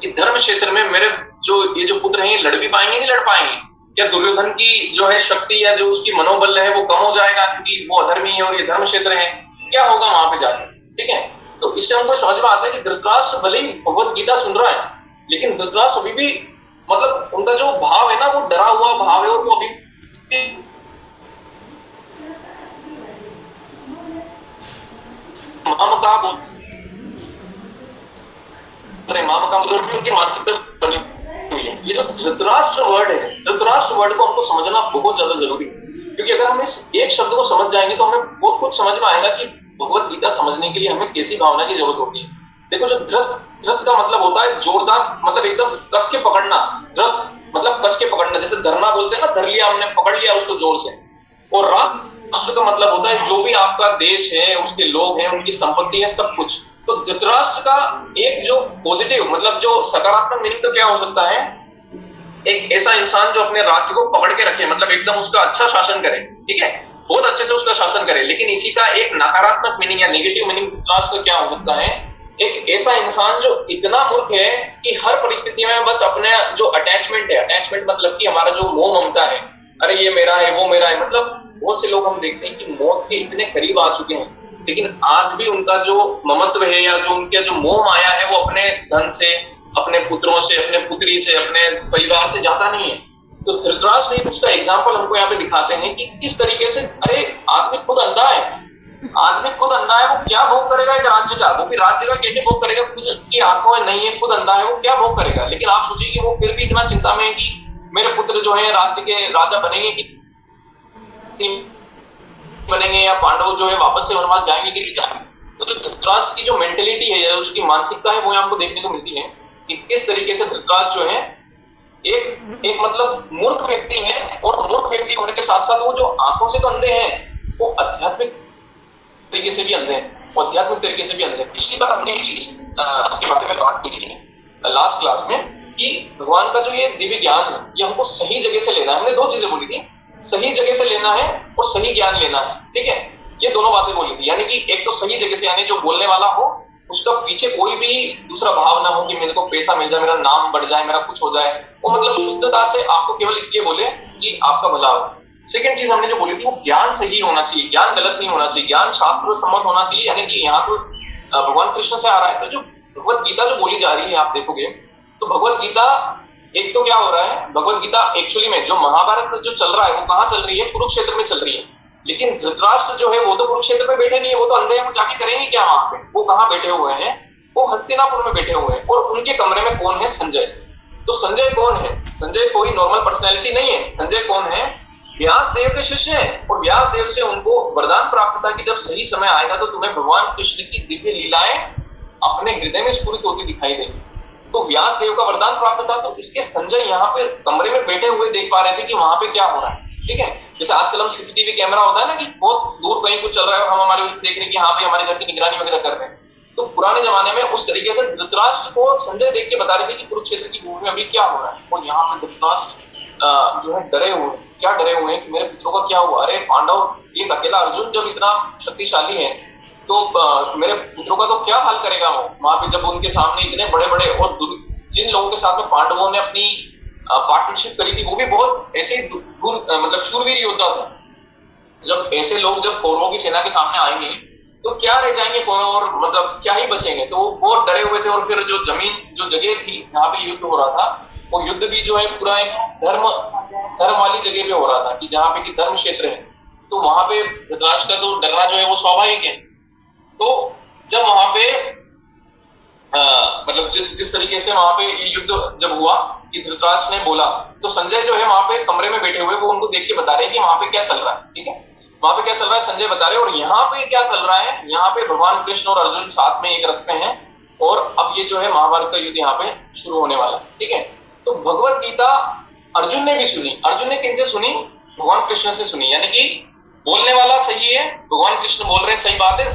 कि धर्म क्षेत्र में मेरे ये जो पुत्र हैं लड़ भी पाएंगे, नहीं लड़ पाएंगे, या दुर्योधन की जो है शक्ति या जो उसकी मनोबल है वो कम हो जाएगा क्योंकि वो अधर्मी है और ये धर्म क्षेत्र है, क्या होगा वहां पे जाके। ठीक है, तो इससे हमको समझ में आता है कि धृतराष्ट्र भले ही भगवत गीता सुन रहा है, लेकिन धृतराष्ट्र अभी भी, मतलब उनका जो भाव है ना, वो डरा हुआ भाव है, और वो अभी उनकी मानसिकता बनी हुई है। ये जो धृतराष्ट्र वर्ड है, धृतराष्ट्र वर्ड को हमको समझना बहुत ज्यादा जरूरी है, क्योंकि अगर हम इस एक शब्द को समझ जाएंगे तो हमें बहुत कुछ समझ में आएगा कि भगवत गीता समझने के लिए हमें कैसी भावना की जरूरत होती है। देखो, जो धृत का मतलब होता है जोरदार, मतलब एकदम कस के पकड़ना, धृत मतलब कस के पकड़ना, जैसे धरना बोलते हैं ना, धर लिया हमने, पकड़ लिया उसको जोर से। और राष्ट्र का मतलब होता है जो भी आपका देश है, उसके लोग हैं, उनकी संपत्ति है, सब कुछ। तो धृतराष्ट्र का एक जो पॉजिटिव मतलब जो सकारात्मक मीनिंग तो क्या हो सकता है, एक ऐसा इंसान जो अपने राज्य को पकड़ के रखे, मतलब एकदम उसका अच्छा शासन करे, ठीक है, बहुत अच्छे से उसका शासन करे। लेकिन इसी का एक नकारात्मक मीनिंग या नेगेटिव मीनिंग धृतराष्ट्र का क्या हो सकता है, एक ऐसा इंसान जो इतना मूर्ख है कि हर परिस्थिति में बस अपने जो अटैचमेंट है, अटैचमेंट मतलब कि हमारा जो मोह ममता है, अरे ये मेरा है वो मेरा है, मतलब बहुत से लोग हम देखते हैं कि मौत के इतने करीब आ चुके हैं, लेकिन आज भी उनका जो ममत्व है या जो उनके जो मोह माया है वो अपने धन से, अपने पुत्रों से, अपने पुत्री से, अपने परिवार से जाता नहीं है। तो धृतराष्ट्र एक उसका एग्जाम्पल हमको यहाँ पे दिखाते हैं कि किस तरीके से, अरे आदमी खुद अंधा है, आदमी खुद अंधा है, वो क्या भोग करेगा एक राज्य का, वो भी राज्य का कैसे भोग करेगा, खुद की आंखों में नहीं है, खुद अंधा है, वो क्या भोग करेगा। लेकिन आप सोचिए कि वो फिर भी इतना चिंता में है कि मेरे पुत्र जो है राज्य के राजा बनेंगे कि बनेंगे, या पांडव जो है वापस से वनवास जाएंगे कि नहीं जाएंगे। तो जो धृतराष्ट्र की जो मेंटेलिटी है या उसकी मानसिकता है वो हमको देखने को मिलती है कि किस तरीके से धृतराष्ट्र जो है एक मतलब मूर्ख व्यक्ति है, और मूर्ख व्यक्ति होने के साथ साथ वो जो आंखों से तो अंधे हैं, वो आध्यात्मिक तरीके से भी अंधे हैं, आध्यात्मिक तरीके से भी अंधे हैं। पिछली बार हमने इस चीज के बारे में बात की थी लास्ट क्लास में कि भगवान का जो ये दिव्य ज्ञान है ये हमको सही जगह से लेना है। हमने दो चीजें बोली थी, सही जगह से लेना है और सही ज्ञान लेना है, ठीक है, ये दोनों बातें बोली थी। यानी कि एक तो सही जगह से, यानी जो बोलने वाला हो उसका पीछे कोई भी दूसरा भाव ना हो कि मेरे को पैसा मिल जाए, मेरा नाम बढ़ जाए, मेरा कुछ हो जाए, वो मतलब शुद्धता से आपको केवल इसलिए बोले कि आपका भला हो। सेकंड चीज हमने जो बोली थी वो ज्ञान सही होना चाहिए, ज्ञान गलत नहीं होना चाहिए, ज्ञान शास्त्र सम्मत होना चाहिए। यानी कि यहाँ तो भगवान कृष्ण से आ रहा है, तो जो भगवत गीता जो बोली जा रही है आप देखोगे तो भगवत गीता एक तो क्या हो रहा है, भगवत गीता एक्चुअली में जो महाभारत जो चल रहा है वो कहाँ चल रही है, कुरुक्षेत्र में चल रही है। लेकिन धृतराष्ट्र जो है वो तो कुरुक्षेत्र में बैठे नहीं है, वो तो अंधे हैं, वो जाके करेंगे क्या वहां पे, वो कहाँ बैठे हुए हैं, वो हस्तिनापुर में बैठे हुए हैं। और उनके कमरे में कौन है, संजय। तो संजय कौन है, संजय कोई नॉर्मल पर्सनैलिटी नहीं है, संजय कौन है, व्यास देव के शिष्य हैं। और व्यास देव से उनको वरदान प्राप्त था कि जब सही समय आएगा तो तुम्हें भगवान कृष्ण की दिव्य लीलाएं अपने हृदय में स्फुरित होती दिखाई देंगी। तो व्यास देव का वरदान प्राप्त था, तो इसके संजय यहाँ पे कमरे में बैठे हुए देख पा रहे थे कि वहां पे क्या हो रहा है, ठीक है। जैसे आजकल हम सीसीटीवी कैमरा होता है ना कि बहुत दूर कहीं कुछ चल रहा है और हम हमारे उसको देख रहे हैं कि हाँ भाई हमारे घर की निगरानी वगैरह कर रहे हैं। तो पुराने जमाने में उस तरीके से धृतराष्ट्र को संजय देख के बता रहे थे कि कुरुक्षेत्र की भूमि में अभी क्या हो रहा है। और यहाँ पे धृतराष्ट्र जो है डरे हुए, क्या डरे हुए हैं कि मेरे पुत्रों का क्या हुआ, अरे पांडव एक अकेला अर्जुन जब इतना शक्तिशाली है तो मेरे पुत्रों का तो क्या हाल करेगा वो वहां पे, जब उनके सामने इतने बड़े बड़े और जिन लोगों के साथ में पांडवों ने अपनी पार्टनरशिप करी थी वो भी बहुत ऐसे मतलब शूरवीर योद्धा था। जब ऐसे लोग जब कौरवों की सेना के सामने आएंगे तो क्या रह जाएंगे कौरव, और मतलब क्या ही बचेंगे। तो वो बहुत डरे हुए थे। और फिर जो जमीन जो जगह थी जहाँ पे युद्ध हो रहा था वो युद्ध भी जो है पूरा एक धर्म वाली जगह पे हो रहा था कि जहाँ पे कि धर्म क्षेत्र है, तो वहां पे धृतराष्ट्र का तो डरना जो है वो स्वाभाविक है। तो जब वहां पे मतलब जिस तरीके से वहां पे ये युद्ध जब हुआ कि धृतराष्ट्र ने बोला, तो संजय जो है वहां पे कमरे में बैठे हुए वो उनको देख के बता रहे हैं कि वहां पे क्या चल रहा है, ठीक है, वहां पे क्या चल रहा है संजय बता रहे हैं। और यहाँ पे क्या चल रहा है, यहाँ पे भगवान कृष्ण और अर्जुन साथ में एक रथ में हैं और अब ये जो है महाभारत का युद्ध यहाँ पे शुरू होने वाला है, ठीक है। तो भगवत गीता अर्जुन ने भी सुनी। अर्जुन ने किनसे सुनी, भगवान कृष्ण से सुनी। यानी कि बोलने वाला सही है, भगवान कृष्ण बोल रहे हैं, सही बात है,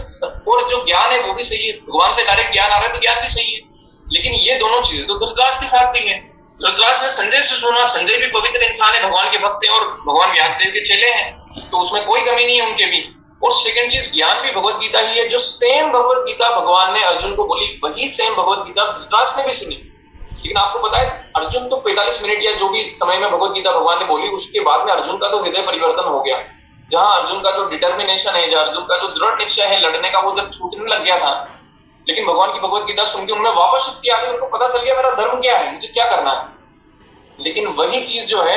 और जो ज्ञान है वो भी सही है, भगवान से डायरेक्ट ज्ञान आ रहा है तो ज्ञान भी सही है। लेकिन ये दोनों चीजें तो धृतराष्ट्र के साथ भी है। धृतराष्ट्र ने संजय से सुना, संजय भी पवित्र इंसान है, भगवान के भक्त हैं और भगवान व्यासदेव के चेले हैं, तो उसमें कोई कमी नहीं है उनके भी। और सेकंड चीज, ज्ञान भी भगवत गीता ही है। जो सेम भगवत गीता भगवान ने अर्जुन को बोली वही सेम भगवत गीता धृतराष्ट्र ने भी सुनी। लेकिन आपको पता है अर्जुन तो 45 मिनट या जो भी समय में भगवत गीता भगवान ने बोली उसके बाद में अर्जुन का तो हृदय परिवर्तन हो गया। जहां अर्जुन का जो डिटर्मिनेशन है, जहां अर्जुन का जो दृढ़ निश्चय है लड़ने का, वो जब छूटने लग गया था, लेकिन भगवान की भगवत गीता सुन के उनमें वापस शक्ति आ गई, उनको पता चल गया मेरा धर्म क्या है, मुझे क्या करना है। लेकिन वही चीज जो है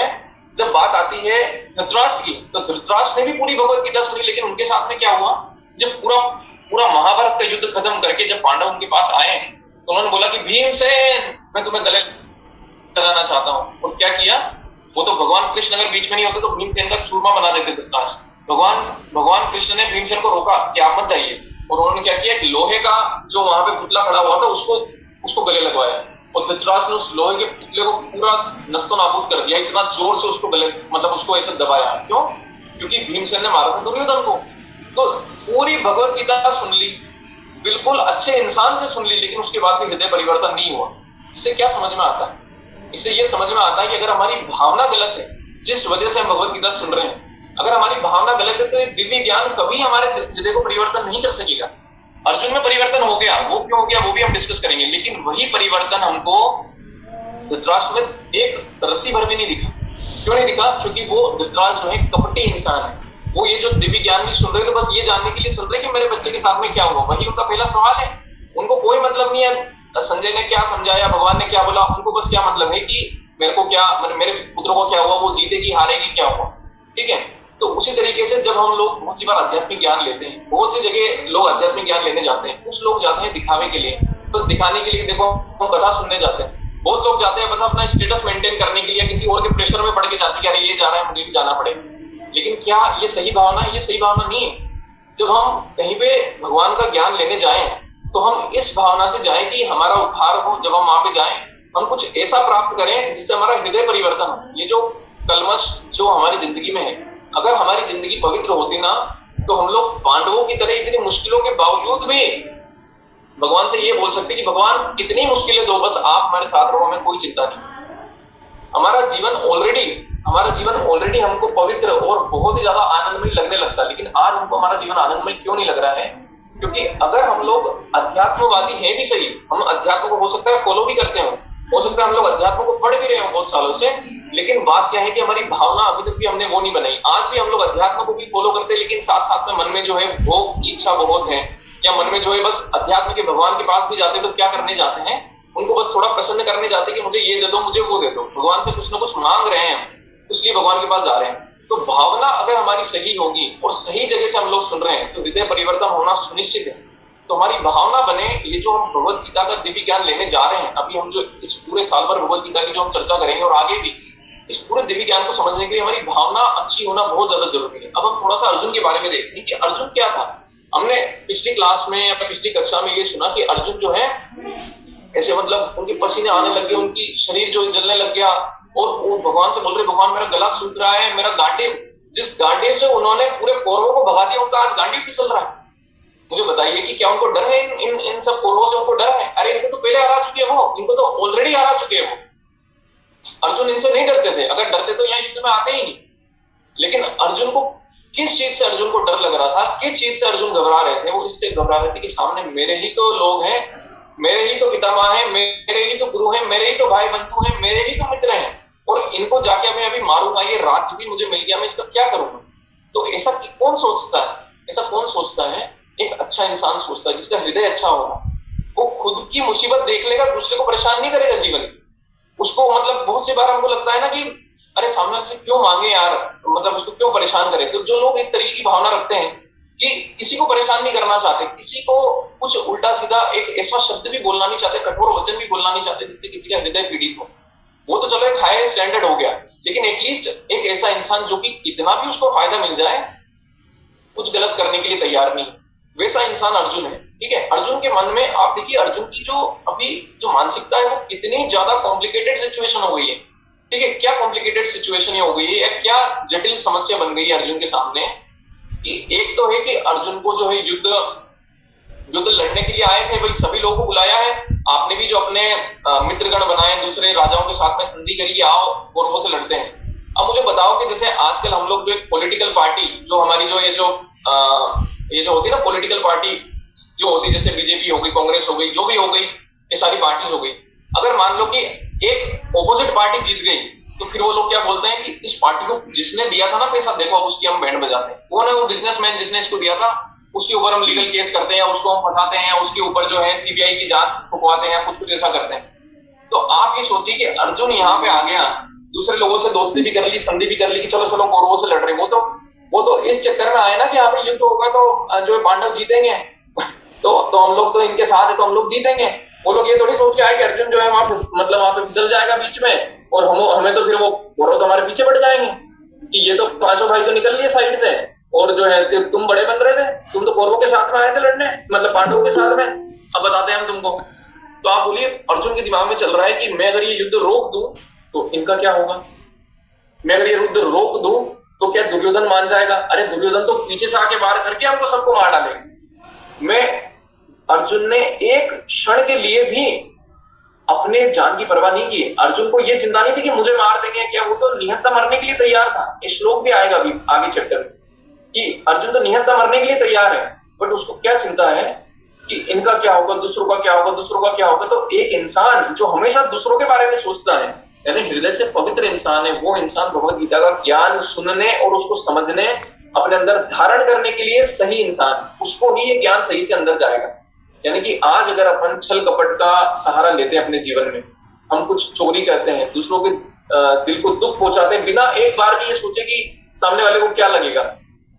जब बात आती है धृतराष्ट्र की, तो धृतराष्ट्र ने भी पूरी भगवत गीता सुनी, लेकिन उनके साथ में क्या हुआ, जब पूरा महाभारत का युद्ध खत्म करके जब पांडव उनके पास आए तो उन्होंने बोला कि भीमसेन मैं तुम्हें गले लगाना चाहता हूँ। और क्या किया, वो तो भगवान कृष्ण अगर बीच में नहीं होते तो भीमसेन का चूरमा बना देते धृतराष्ट्र। भगवान कृष्ण ने भीमसेन को रोका कि आप मत जाइए, और उन्होंने क्या किया कि लोहे का जो वहां पे पुतला खड़ा हुआ था उसको गले लगवाया। और धृतराष्ट्र ने उस लोहे के पुतले को पूरा नस्तो नाबूद कर दिया, इतना जोर से उसको गले मतलब उसको ऐसे दबाया। क्यों? क्योंकि भीमसेन ने मारा था दुर्योधन को। तो पूरी भगवत गीता सुन ली, बिल्कुल अच्छे इंसान से सुन ली, लेकिन उसके बाद भी हृदय परिवर्तन नहीं हुआ। इससे क्या समझ में आता है? इससे ये समझ में आता है कि अगर हमारी भावना गलत है, जिस वजह से हम भगवत गीता सुन रहे हैं, अगर हमारी भावना गलत है तो ये दिव्य ज्ञान कभी हमारे हृदय को परिवर्तन नहीं कर सकेगा। अर्जुन में परिवर्तन हो गया, वो क्यों हो गया वो भी हम डिस्कस करेंगे, लेकिन वही परिवर्तन हमको धृतराष्ट्र में एक रत्ती भर भी नहीं दिखा। क्यों नहीं दिखा? क्योंकि वो धृतराष्ट्र जो है कपटी इंसान है। वो ये जो दिव्य ज्ञान भी सुन रहे थे बस ये जानने के लिए सुन रहे कि मेरे बच्चे के साथ में क्या हुआ, वही उनका पहला सवाल है। उनको कोई मतलब नहीं है संजय ने क्या समझाया, भगवान ने क्या बोला, उनको बस क्या मतलब है कि मेरे को क्या, मेरे पुत्र को क्या हुआ, वो जीतेगी हारेगी क्या हुआ। ठीक है, तो उसी तरीके से जब हम लोग बहुत सी बार आध्यात्मिक ज्ञान लेते हैं, बहुत सी जगह लोग आध्यात्मिक ज्ञान लेने जाते हैं, कुछ लोग जाते हैं दिखावे के लिए, बस दिखाने के लिए, देखो हम कथा सुनने जाते हैं। बहुत लोग जाते हैं बस अपना स्टेटस मेंटेन करने के लिए, किसी और के प्रेशर में पड़ के जाते हैं कि अरे ये जा रहा है मुझे भी जाना पड़ेगा। लेकिन क्या ये सही भावना है? ये सही भावना नहीं है। जब हम कहीं पे भगवान का ज्ञान लेने जाएं तो हम इस भावना से जाएं कि हमारा उद्धार हो। जब हम वहां पे जाएं हम कुछ ऐसा प्राप्त करें जिससे हमारा हृदय परिवर्तन हो। ये जो कलमश जो हमारी जिंदगी में है, अगर हमारी जिंदगी पवित्र होती ना तो हम लोग पांडवों की तरह इतनी मुश्किलों के बावजूद भी भगवान से ये बोल सकते कि भगवान कितनी मुश्किलें दो, बस आप हमारे साथ रहो, हमें कोई चिंता नहीं। हमारा जीवन ऑलरेडी हमको पवित्र और बहुत ही ज्यादा आनंदमय लगने लगता है। लेकिन आज हमको हमारा जीवन आनंदमय क्यों नहीं लग रहा है? क्योंकि अगर हम लोग अध्यात्मवादी हैं भी सही, हम अध्यात्म को हो सकता है फॉलो भी करते हो सकता है हम लोग अध्यात्म को पढ़ भी रहे हो बहुत सालों से, लेकिन बात क्या है कि हमारी भावना अभी तक भी हमने वो नहीं बनाई। आज भी हम लोग अध्यात्म को भी फॉलो करते हैं, लेकिन साथ साथ में मन में जो है भोग की इच्छा बहुत है, या मन में जो है बस अध्यात्म के भगवान के पास भी जाते हैं तो क्या करने जाते हैं, उनको बस थोड़ा प्रसन्न करने जाते हैं कि मुझे ये दे दो, मुझे वो दे दो। भगवान से कुछ ना कुछ मांग रहे हैं, इसलिए भगवान के पास जा रहे हैं। तो भावना अगर हमारी सही होगी और सही जगह से हम लोग सुन रहे हैं तो हृदय परिवर्तन होना सुनिश्चित है। तो हमारी भावना बने। ये जो हम भगवत गीता का दिव्य ज्ञान लेने जा रहे हैं, अभी हम जो इस पूरे साल भर भगवत गीता की जो हम चर्चा करेंगे और आगे भी इस पूरे दिव्य ज्ञान को समझने के लिए हमारी भावना अच्छी होना बहुत ज्यादा जरूरी है। अब हम थोड़ा सा अर्जुन के बारे में देखते हैं कि अर्जुन क्या था। हमने पिछली क्लास में या पिछली कक्षा में ये सुना कि अर्जुन जो है ऐसे मतलब उनके पसीने आने लग गए, उनकी शरीर जो जलने लग गया, और वो भगवान से बोल रहे भगवान मेरा गला सूख रहा है, मेरा गांडीव, जिस गांडीव से उन्होंने पूरे कौरवों को भगा दिया, उनका आज गांडीव फिसल रहा है। मुझे बताइए कि क्या उनको डर है? इन सब कौरवों से उनको डर है? अरे इनको तो पहले हरा चुके हैं, वो इनको तो ऑलरेडी हरा चुके हैं वो। अर्जुन इनसे नहीं डरते थे, अगर डरते तो यहाँ युद्ध में आते ही नहीं। लेकिन अर्जुन को किस चीज से अर्जुन को डर लग रहा था, किस चीज से अर्जुन घबरा रहे थे? वो इससे घबरा रहे थे कि सामने मेरे ही तो लोग हैं, मेरे ही तो पितामह हैं, मेरे ही तो गुरु हैं, मेरे ही तो भाई बंधु हैं, मेरे ही तो मित्र हैं, और इनको जाके मैं अभी मारूंगा, ये राज्य भी मुझे मिल गया, मैं इसका क्या करूंगा? तो ऐसा कौन सोचता है? ऐसा कौन सोचता है? एक अच्छा इंसान सोचता है, जिसका हृदय अच्छा होगा। वो खुद की मुसीबत देख लेगा, दूसरे को परेशान नहीं करेगा जीवन में। उसको मतलब बहुत सी बार हमको लगता है ना कि अरे सामने से क्यों मांगे यार, मतलब उसको क्यों परेशान करे। तो जो लोग इस तरीके की भावना रखते हैं कि किसी को परेशान नहीं करना चाहते, किसी को कुछ उल्टा सीधा एक ऐसा शब्द भी बोलना नहीं चाहते, कठोर वचन भी बोलना नहीं चाहते जिससे किसी का हृदय पीड़ित हो, वो तो चलो एक हाई स्टैंडर्ड हो गया। लेकिन एटलीस्ट एक ऐसा इंसान जो कि कितना भी उसको फायदा मिल जाए, कुछ गलत करने के लिए तैयार नहीं, वैसा इंसान अर्जुन है। ठीक है, अर्जुन के मन में आप देखिए अर्जुन की जो अभी जो मानसिकता है वो कितनी ज्यादा कॉम्प्लिकेटेड सिचुएशन हो गई है। ठीक है, क्या कॉम्प्लिकेटेड सिचुएशन हो गई है या क्या जटिल समस्या बन गई है अर्जुन के सामने कि एक तो है कि अर्जुन को जो है युद्ध लड़ने के लिए आए थे, भाई सभी लोगों को बुलाया है, आपने भी जो अपने मित्रगण बनाए, दूसरे राजाओं के साथ में संधि करिए, आओ कौरवों से लड़ते हैं। अब मुझे बताओ कि जैसे आजकल हम लोग जो एक पॉलिटिकल पार्टी जो हमारी जो ये जो होती है ना पॉलिटिकल पार्टी जो होती है, जैसे बीजेपी हो गई, कांग्रेस हो गई, जो भी हो गई, ये सारी पार्टीज हो गई। अगर मान लो कि एक ऑपोजिट पार्टी जीत गई तो फिर वो लोग क्या बोलते हैं कि इस पार्टी को जिसने दिया था ना पैसा, देखो अब उसकी हम बैंड बजाते हैं। कौन है वो बिजनेसमैन जिसने इसको दिया था, उसके ऊपर हम लीगल केस करते हैं, उसको हम फंसाते हैं, उसके ऊपर जो है सीबीआई की जांच फुकवाते हैं, कुछ ऐसा करते हैं। तो आप ये सोचिए कि अर्जुन यहाँ पे आ गया, दूसरे लोगों से दोस्ती भी कर ली, संधि भी कर ली कि चलो चलो कौरवों से लड़ रहे। वो तो इस चक्कर में आए ना कि यहाँ पे युद्ध होगा तो जो है पांडव जीतेंगे, तो हम लोग तो इनके साथ है तो हम लोग जीतेंगे। वो लोग ये थोड़ी सोच के आए कि अर्जुन जो है वहां पे फिसल जाएगा बीच में और हमें तो फिर वो कौरव तो हमारे पीछे पड़ जाएंगे कि ये तो पांचों भाई तो निकल लिए साइड से, और जो है तुम बड़े बन रहे थे, तुम तो कौरवों के साथ में आए थे लड़ने, मतलब पांडवों के साथ में, अब बताते हैं हम तुमको। तो आप बोलिए अर्जुन के दिमाग में चल रहा है कि मैं अगर ये युद्ध रोक दूं तो इनका क्या होगा, मैं अगर ये युद्ध रोक दूं तो क्या दुर्योधन मान जाएगा, अरे दुर्योधन तो पीछे से आके वार करके हमको सबको मार डालेगा। मैं अर्जुन ने एक क्षण के लिए भी अपने जान की परवाह नहीं की। अर्जुन को यह चिंता नहीं थी कि मुझे मार देंगे क्या, वो तो निहत्था मरने के लिए तैयार था। इस श्लोक भी आएगा अभी आगे चैप्टर में कि अर्जुन तो निहत्था मरने के लिए तैयार है, बट उसको क्या चिंता है कि इनका क्या होगा, दूसरों का क्या होगा, दूसरों का क्या होगा। तो एक इंसान जो हमेशा दूसरों के बारे में सोचता है, यानी हृदय से पवित्र इंसान है, वो इंसान भगवत गीता का ज्ञान सुनने और उसको समझने, अपने अंदर धारण करने के लिए सही इंसान, उसको ही ये ज्ञान सही से अंदर जाएगा। यानी कि आज अगर अपन छल कपट का सहारा लेते हैं अपने जीवन में, हम कुछ चोरी करते हैं, दूसरों के दिल को दुख पहुंचाते हैं, बिना एक बार भी ये सोचे कि सामने वाले को क्या लगेगा।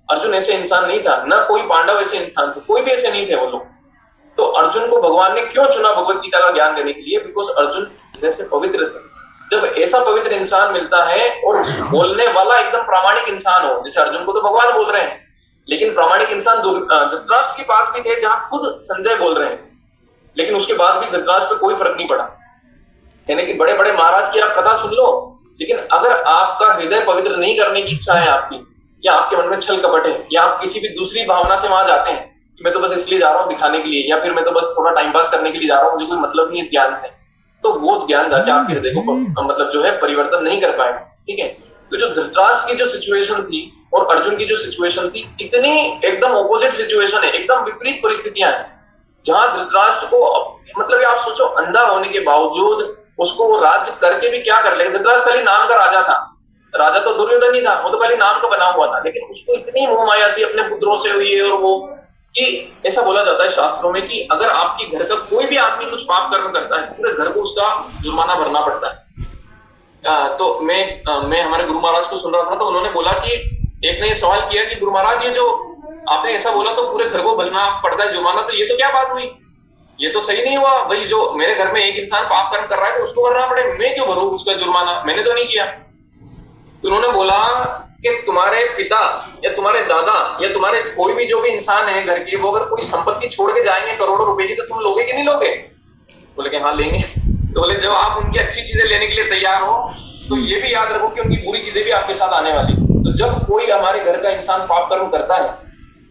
अर्जुन ऐसे इंसान नहीं था, ना कोई पांडव ऐसे इंसान थे, कोई भी ऐसे नहीं थे वो लोग। तो अर्जुन को भगवान ने क्यों चुना भगवत गीता का ज्ञान देने के लिए, बिकॉज अर्जुन जैसे पवित्र थे। जब ऐसा पवित्र इंसान मिलता है और बोलने वाला एकदम प्रामाणिक इंसान हो, जैसे अर्जुन को तो भगवान बोल रहे हैं, लेकिन प्रामाणिक इंसान धृतराष्ट्र के पास भी थे, जहां खुद संजय बोल रहे हैं, लेकिन उसके बाद भी धृतराष्ट्र पे कोई फर्क नहीं पड़ा। यानी कि बड़े बड़े महाराज की आप कथा सुन लो, लेकिन अगर आपका हृदय पवित्र नहीं करने की इच्छा है आपकी, या आपके मन में छल कपट है, या आप किसी भी दूसरी भावना से वहां जाते हैं कि मैं तो बस इसलिए जा रहा हूँ दिखाने के लिए, या फिर मैं तो बस थोड़ा टाइम पास करने के लिए जा रहा हूँ, मुझे कोई मतलब नहीं इस ज्ञान से, तो वो ज्ञान जाके आपके हृदय को मतलब जो है परिवर्तन नहीं कर पाएगा। ठीक है, तो जो धृतराष्ट्र की जो सिचुएशन थी और अर्जुन की जो सिचुएशन थी, इतनी एकदम ऑपोजिट सिचुएशन है, एकदम विपरीत परिस्थितियां हैं। जहां धृतराष्ट्र को मतलब आप सोचो, अंधा होने के बावजूद उसको वो राज्य करके भी क्या कर लेगा। धृतराष्ट्र खाली नाम का राजा था, राजा तो दुर्योधन ही था, वो तो खाली नाम का बना हुआ था, लेकिन उसको इतनी मोह माया थी अपने पुत्रों से हुई और वो, कि ऐसा बोला जाता है शास्त्रों में कि अगर आपके घर का कोई भी आदमी कुछ पाप कर्म करता है, पूरे घर को उसका जुर्माना भरना पड़ता है। तो मैं हमारे गुरु महाराज को सुन रहा था, तो उन्होंने बोला कि एक ने ये सवाल किया कि गुरु महाराज, ये जो आपने ऐसा बोला तो पूरे घर को भरना पड़ता है जुर्माना, तो ये तो क्या बात हुई, ये तो सही नहीं हुआ भाई। जो मेरे घर में एक इंसान पाप कर्म कर रहा है तो उसको भरना पड़े, मैं क्यों भरूं उसका जुर्माना, मैंने तो नहीं किया। तो उन्होंने बोला कि तुम्हारे पिता या तुम्हारे दादा या तुम्हारे कोई भी जो भी इंसान है घर की, वो अगर कोई संपत्ति छोड़ के जाएंगे करोड़ों रुपए की, तो तुम लोगे कि नहीं लोगे। बोले कि हाँ लेंगे। तो बोले जब आप उनकी अच्छी चीजें लेने के लिए तैयार हो, तो ये भी याद रखो कि उनकी बुरी चीजें भी आपके साथ आने वाली। तो जब कोई हमारे घर का इंसान पाप कर्म करता है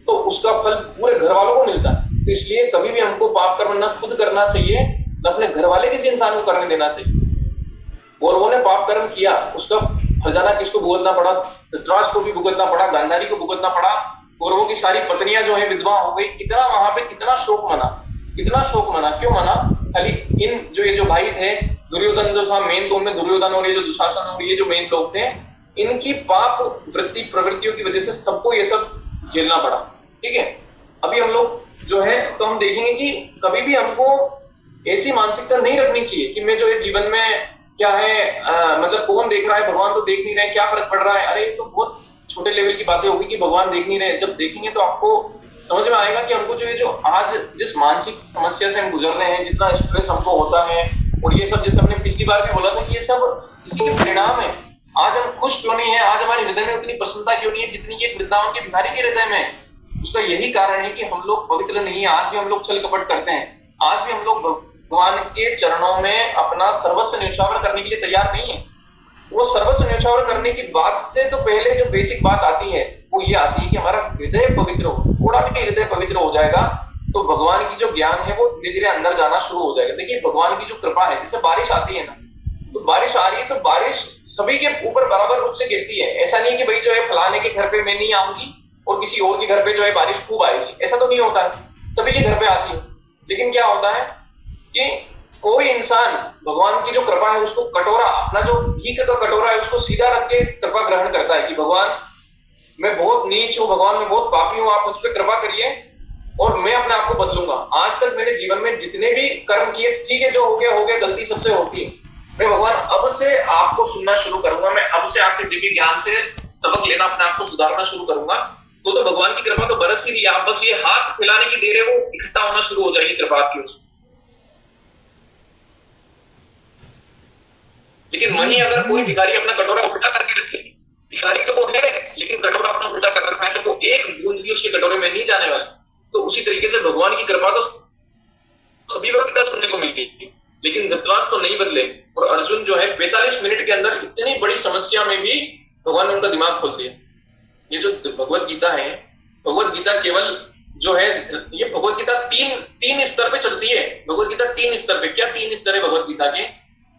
तो उसका फल पूरे घर वालों को मिलता है। तो इसलिए कभी भी हमको पाप कर्म न खुद करना चाहिए, न अपने घर वाले किसी इंसान को करने देना चाहिए। कौरवों ने पाप कर्म किया, उसका खजाना किसको भुगतना पड़ा, धृतराष्ट्र को भी भुगतना पड़ा, गांधारी को भुगतना पड़ा। कौरवों की सारी पत्नियां जो है विधवा हो गई। कितना वहां पे कितना शोक मना, कितना शोक मना। क्यों मना, खाली इन जो ये जो भाई थे दुर्योधन, जो था मेन, तो उनमें दुर्योधन और ये जो दुशासन और ये जो मेन लोग थे, इनकी पाप वृत्ति प्रवृत्तियों की वजह से सबको ये सब झेलना पड़ा। ठीक है, अभी हम लोग जो है तो हम देखेंगे कि कभी भी हमको ऐसी मानसिकता नहीं रखनी चाहिए कि मैं जो है जीवन में क्या है, मतलब कौन देख रहा है, भगवान तो देख नहीं रहे, क्या फर्क पड़ रहा है। अरे ये तो बहुत छोटे लेवल की बातें होगी कि भगवान देख नहीं रहे। जब देखेंगे तो आपको समझ में आएगा कि हमको जो है, जो आज जिस मानसिक समस्या से हम गुजर रहे हैं, जितना स्ट्रेस हमको होता है, और ये सब जैसे हमने पिछली बार भी बोला था कि ये सब इसी के परिणाम है। आज हम खुश क्यों नहीं है, आज हमारे हृदय में उतनी प्रसन्नता क्यों नहीं है जितनी ये वृंदावन के भिखारी के हृदय में। उसका यही कारण है कि हम लोग पवित्र नहीं है। आज भी हम लोग छल कपट करते हैं, आज भी हम लोग भगवान के चरणों में अपना सर्वस्व न्यौछावर करने के लिए तैयार नहीं है। वो सर्वस्व न्यौछावर करने की बात से तो पहले जो बेसिक बात आती है वो ये आती है कि हमारा हृदय पवित्र हो। थोड़ा भी हृदय पवित्र हो जाएगा तो भगवान की जो ज्ञान है वो धीरे धीरे अंदर जाना शुरू हो जाएगा। देखिए भगवान की जो कृपा है, जैसे बारिश आती है ना, तो बारिश आ रही है तो बारिश सभी के ऊपर बराबर रूप से गिरती है। ऐसा नहीं कि भाई जो है फलाने के घर पे मैं नहीं आऊंगी और किसी और के घर पे जो है बारिश खूब आएगी, ऐसा तो नहीं होता है, सभी के घर पे आती है। लेकिन क्या होता है कि कोई इंसान भगवान की जो कृपा है उसको कटोरा, अपना जो भीख का कटोरा है उसको सीधा रख के कृपा ग्रहण करता है कि भगवान मैं बहुत नीच हूं, भगवान मैं बहुत पापी हूं, आप मुझ पर कृपा करिए और मैं अपने आप को बदलूंगा। आज तक मेरे जीवन में जितने भी कर्म किए, ठीक है जो हो गया, गलती सबसे होती है। मैं भगवान अब से आपको सुनना शुरू करूंगा, मैं अब से आपके दिव्य ज्ञान से सबक लेना, अपने आप को सुधारना शुरू करूंगा। तो भगवान की कृपा तो बरस ही रही है, आप बस ये हाथ फैलाने की देर है, वो इकट्ठा होना शुरू हो जाएगी कृपा की उसमें। लेकिन वहीं अगर कोई भिखारी अपना कटोरा उल्टा करके रखे, भिखारी तो वो है लेकिन कटोरा अपना उल्टा कर रखा है, तो वो एक बूंद भी उसके कटोरे में नहीं जाने वाली। तो उसी तरीके से भगवान की कृपा तो सभी वक्त का सुनने को मिलती है, लेकिन धृतराष्ट्र तो नहीं बदले, और अर्जुन जो है 45 मिनट के अंदर इतनी बड़ी समस्या में भी भगवान ने उनका दिमाग खोल दिया। ये जो भगवत गीता है, भगवत गीता केवल जो है, ये भगवत गीता तीन स्तर पे चलती है। भगवत गीता 3 स्तर पे, क्या 3 स्तर है भगवत गीता के?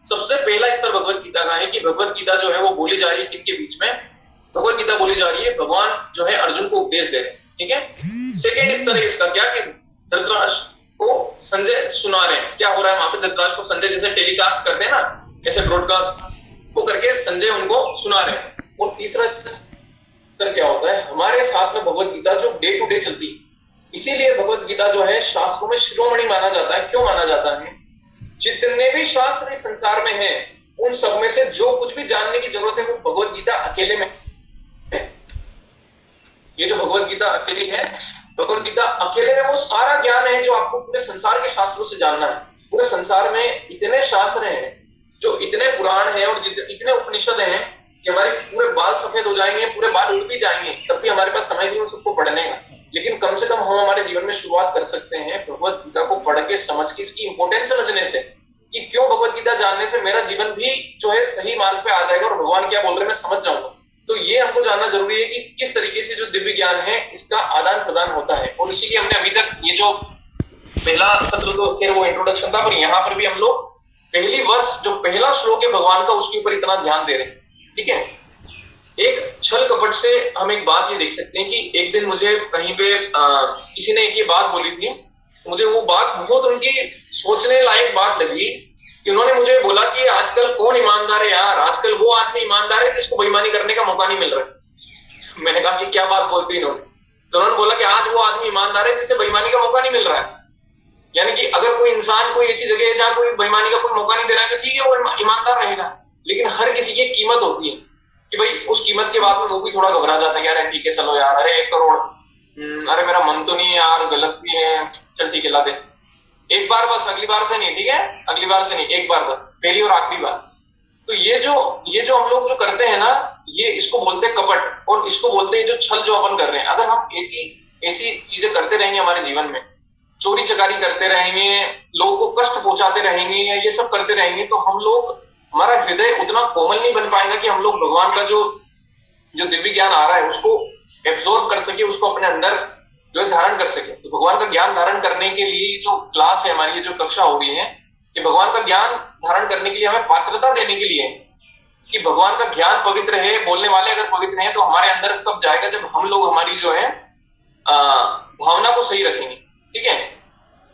सबसे पहला स्तर भगवत गीता का है कि भगवत गीता जो है वो बोली जा रही है किनके बीच में? भगवत गीता बोली जा रही है, भगवान जो है अर्जुन को उपदेश दे रहे हैं, ठीक है। सेकेंड स्तर है इसका क्या, कि धृतराष्ट्र को संजय सुना रहे हैं। क्या हो रहा है वहां पे? धृतराष्ट्र को संजय जैसे टेलीकास्ट करते हैं ना, ऐसे ब्रॉडकास्ट को करके संजय उनको सुना रहे हैं। और तीसरा स्तर क्या होता है? हमारे साथ में भगवत गीता जो डे टू डे चलती है। इसीलिए भगवत गीता जो है शास्त्रों में शिरोमणि माना जाता है। क्यों माना जाता है? जितने भी शास्त्र इस संसार में हैं, उन सब में से जो कुछ भी जानने की जरूरत है वो भगवत गीता अकेले में है। ये जो भगवत गीता अकेली है, भगवत गीता अकेले में वो सारा ज्ञान है जो आपको पूरे संसार के शास्त्रों से जानना है। पूरे संसार में इतने शास्त्र हैं, जो इतने पुराण हैं और इतने उपनिषद हैं कि हमारे पूरे बाल सफेद हो जाएंगे, पूरे बाल उड़ भी जाएंगे, तब भी हमारे पास समय नहीं हो सबको पढ़ने का। लेकिन कम से कम हम हमारे जीवन में शुरुआत कर सकते हैं भगवत गीता को पढ़ के, समझ के, इसकी इंपोर्टेंस समझने से, कि क्यों भगवत गीता जानने से मेरा जीवन भी जो है सही मार्ग पे आ जाएगा और भगवान क्या बोल रहे हैं मैं समझ जाऊंगा। तो ये हमको जानना जरूरी है कि किस तरीके से जो दिव्य ज्ञान है इसका आदान प्रदान होता है। और इसी के हमने अभी तक ये जो पहला सत्र तो खैर वो इंट्रोडक्शन था, पर यहाँ पर भी हम लोग पहली वर्ष जो पहला श्लोक है भगवान का, उसके ऊपर इतना ध्यान दे रहे हैं, ठीक है। एक छल कपट से हम एक बात ये देख सकते हैं कि एक दिन मुझे कहीं पे किसी ने एक ये बात बोली थी, मुझे वो बात बहुत उनकी सोचने लायक बात लगी कि उन्होंने मुझे बोला कि आजकल कौन ईमानदार है यार, आजकल वो आदमी ईमानदार है जिसको बेईमानी करने का मौका नहीं मिल रहा है। मैंने कहा कि क्या बात बोलती इन्होंने? तो उन्होंने बोला कि आज वो आदमी ईमानदार है जिसे बेईमानी का मौका नहीं मिल रहा है। यानी कि अगर कोई इंसान कोई ऐसी जगह है जहां कोई बेईमानी का कोई मौका नहीं दे रहा है तो ठीक है, वो ईमानदार रहेगा। लेकिन हर किसी की एक कीमत होती है कि भाई उस कीमत के बाद में वो भी थोड़ा घबरा जाता है, यार ठीक है चलो यार, अरे 1 करोड़, अरे मेरा मन तो नहीं है यार, गलत भी है, चल ठीक है ला दे, एक बार बस, अगली बार से नहीं, ठीक है, अगली बार से नहीं, एक बार बस, पहली और आखिरी बार। तो ये जो हम लोग जो करते हैं ना, ये इसको बोलते हैं कपट, और इसको बोलते हैं जो छल जो अपन कर रहे हैं। अगर हम ऐसी चीजें करते रहेंगे हमारे जीवन में, चोरी चकारी करते रहेंगे, लोगों को कष्ट पहुंचाते रहेंगे, या ये सब करते रहेंगे, तो हम लोग, हमारा हृदय उतना कोमल नहीं बन पाएगा कि हम लोग भगवान का जो दिव्य ज्ञान आ रहा है उसको एब्जॉर्ब कर सके, उसको अपने अंदर जो है धारण कर सके। तो भगवान का ज्ञान धारण करने के लिए जो क्लास है हमारी, जो कक्षा हो रही है, ये भगवान का ज्ञान धारण करने के लिए हमें पात्रता देने के लिए कि भगवान का ज्ञान पवित्र है, बोलने वाले अगर पवित्र हैं तो हमारे अंदर कब जाएगा? जब हम लोग हमारी जो है भावना को सही रखेंगे, ठीक है।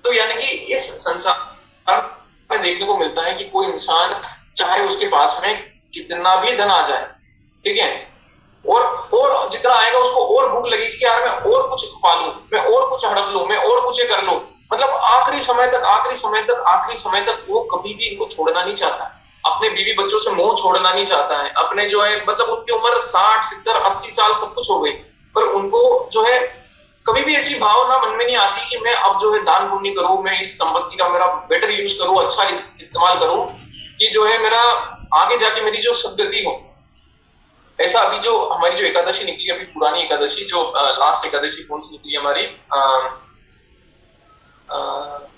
तो यानी कि इस संसार में देखने को मिलता है कि कोई इंसान चाहे उसके पास में कितना भी धन आ जाए, ठीक है, और जितना आएगा उसको और भूख लगेगी कि यार मैं और कुछ पालूं, मैं और कुछ हड़प लूं, मैं और कुछ कर लूं। मतलब आखिरी समय तक वो कभी भी इनको छोड़ना नहीं चाहता, अपने बीवी बच्चों से मोह छोड़ना नहीं चाहता है, अपने जो है मतलब उनकी उम्र 60, 70, 80 साल सब कुछ हो गई, पर उनको जो है कभी भी ऐसी भावना मन में नहीं आती कि मैं अब जो है दान पुण्य करूं, मैं इस संपत्ति का मेरा बेटर यूज करूं, अच्छा इस्तेमाल करूं, कि जो है मेरा आगे जाके मेरी जो सदगति हो। ऐसा अभी जो हमारी जो एकादशी निकली, अभी पुरानी एकादशी, जो लास्ट एकादशी कौन सी निकली हमारी,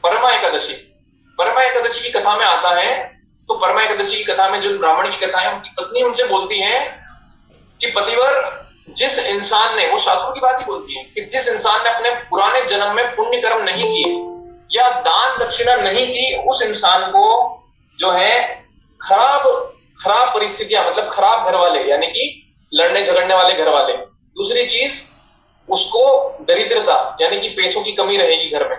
परमा एकादशी की कथा में आता है। तो परमा एकादशी की कथा में जो ब्राह्मण की कथा है, उनकी पत्नी उनसे बोलती है कि पतिवर, जिस इंसान ने, वो शास्त्रों की बात ही बोलती है कि जिस इंसान ने अपने पुराने जन्म में पुण्य कर्म नहीं किए या दान दक्षिणा नहीं की, उस इंसान को जो है खराब परिस्थितियां, मतलब खराब घर वाले, यानी कि लड़ने झगड़ने वाले घर वाले। दूसरी चीज, उसको दरिद्रता, यानी कि पैसों की कमी रहेगी घर में।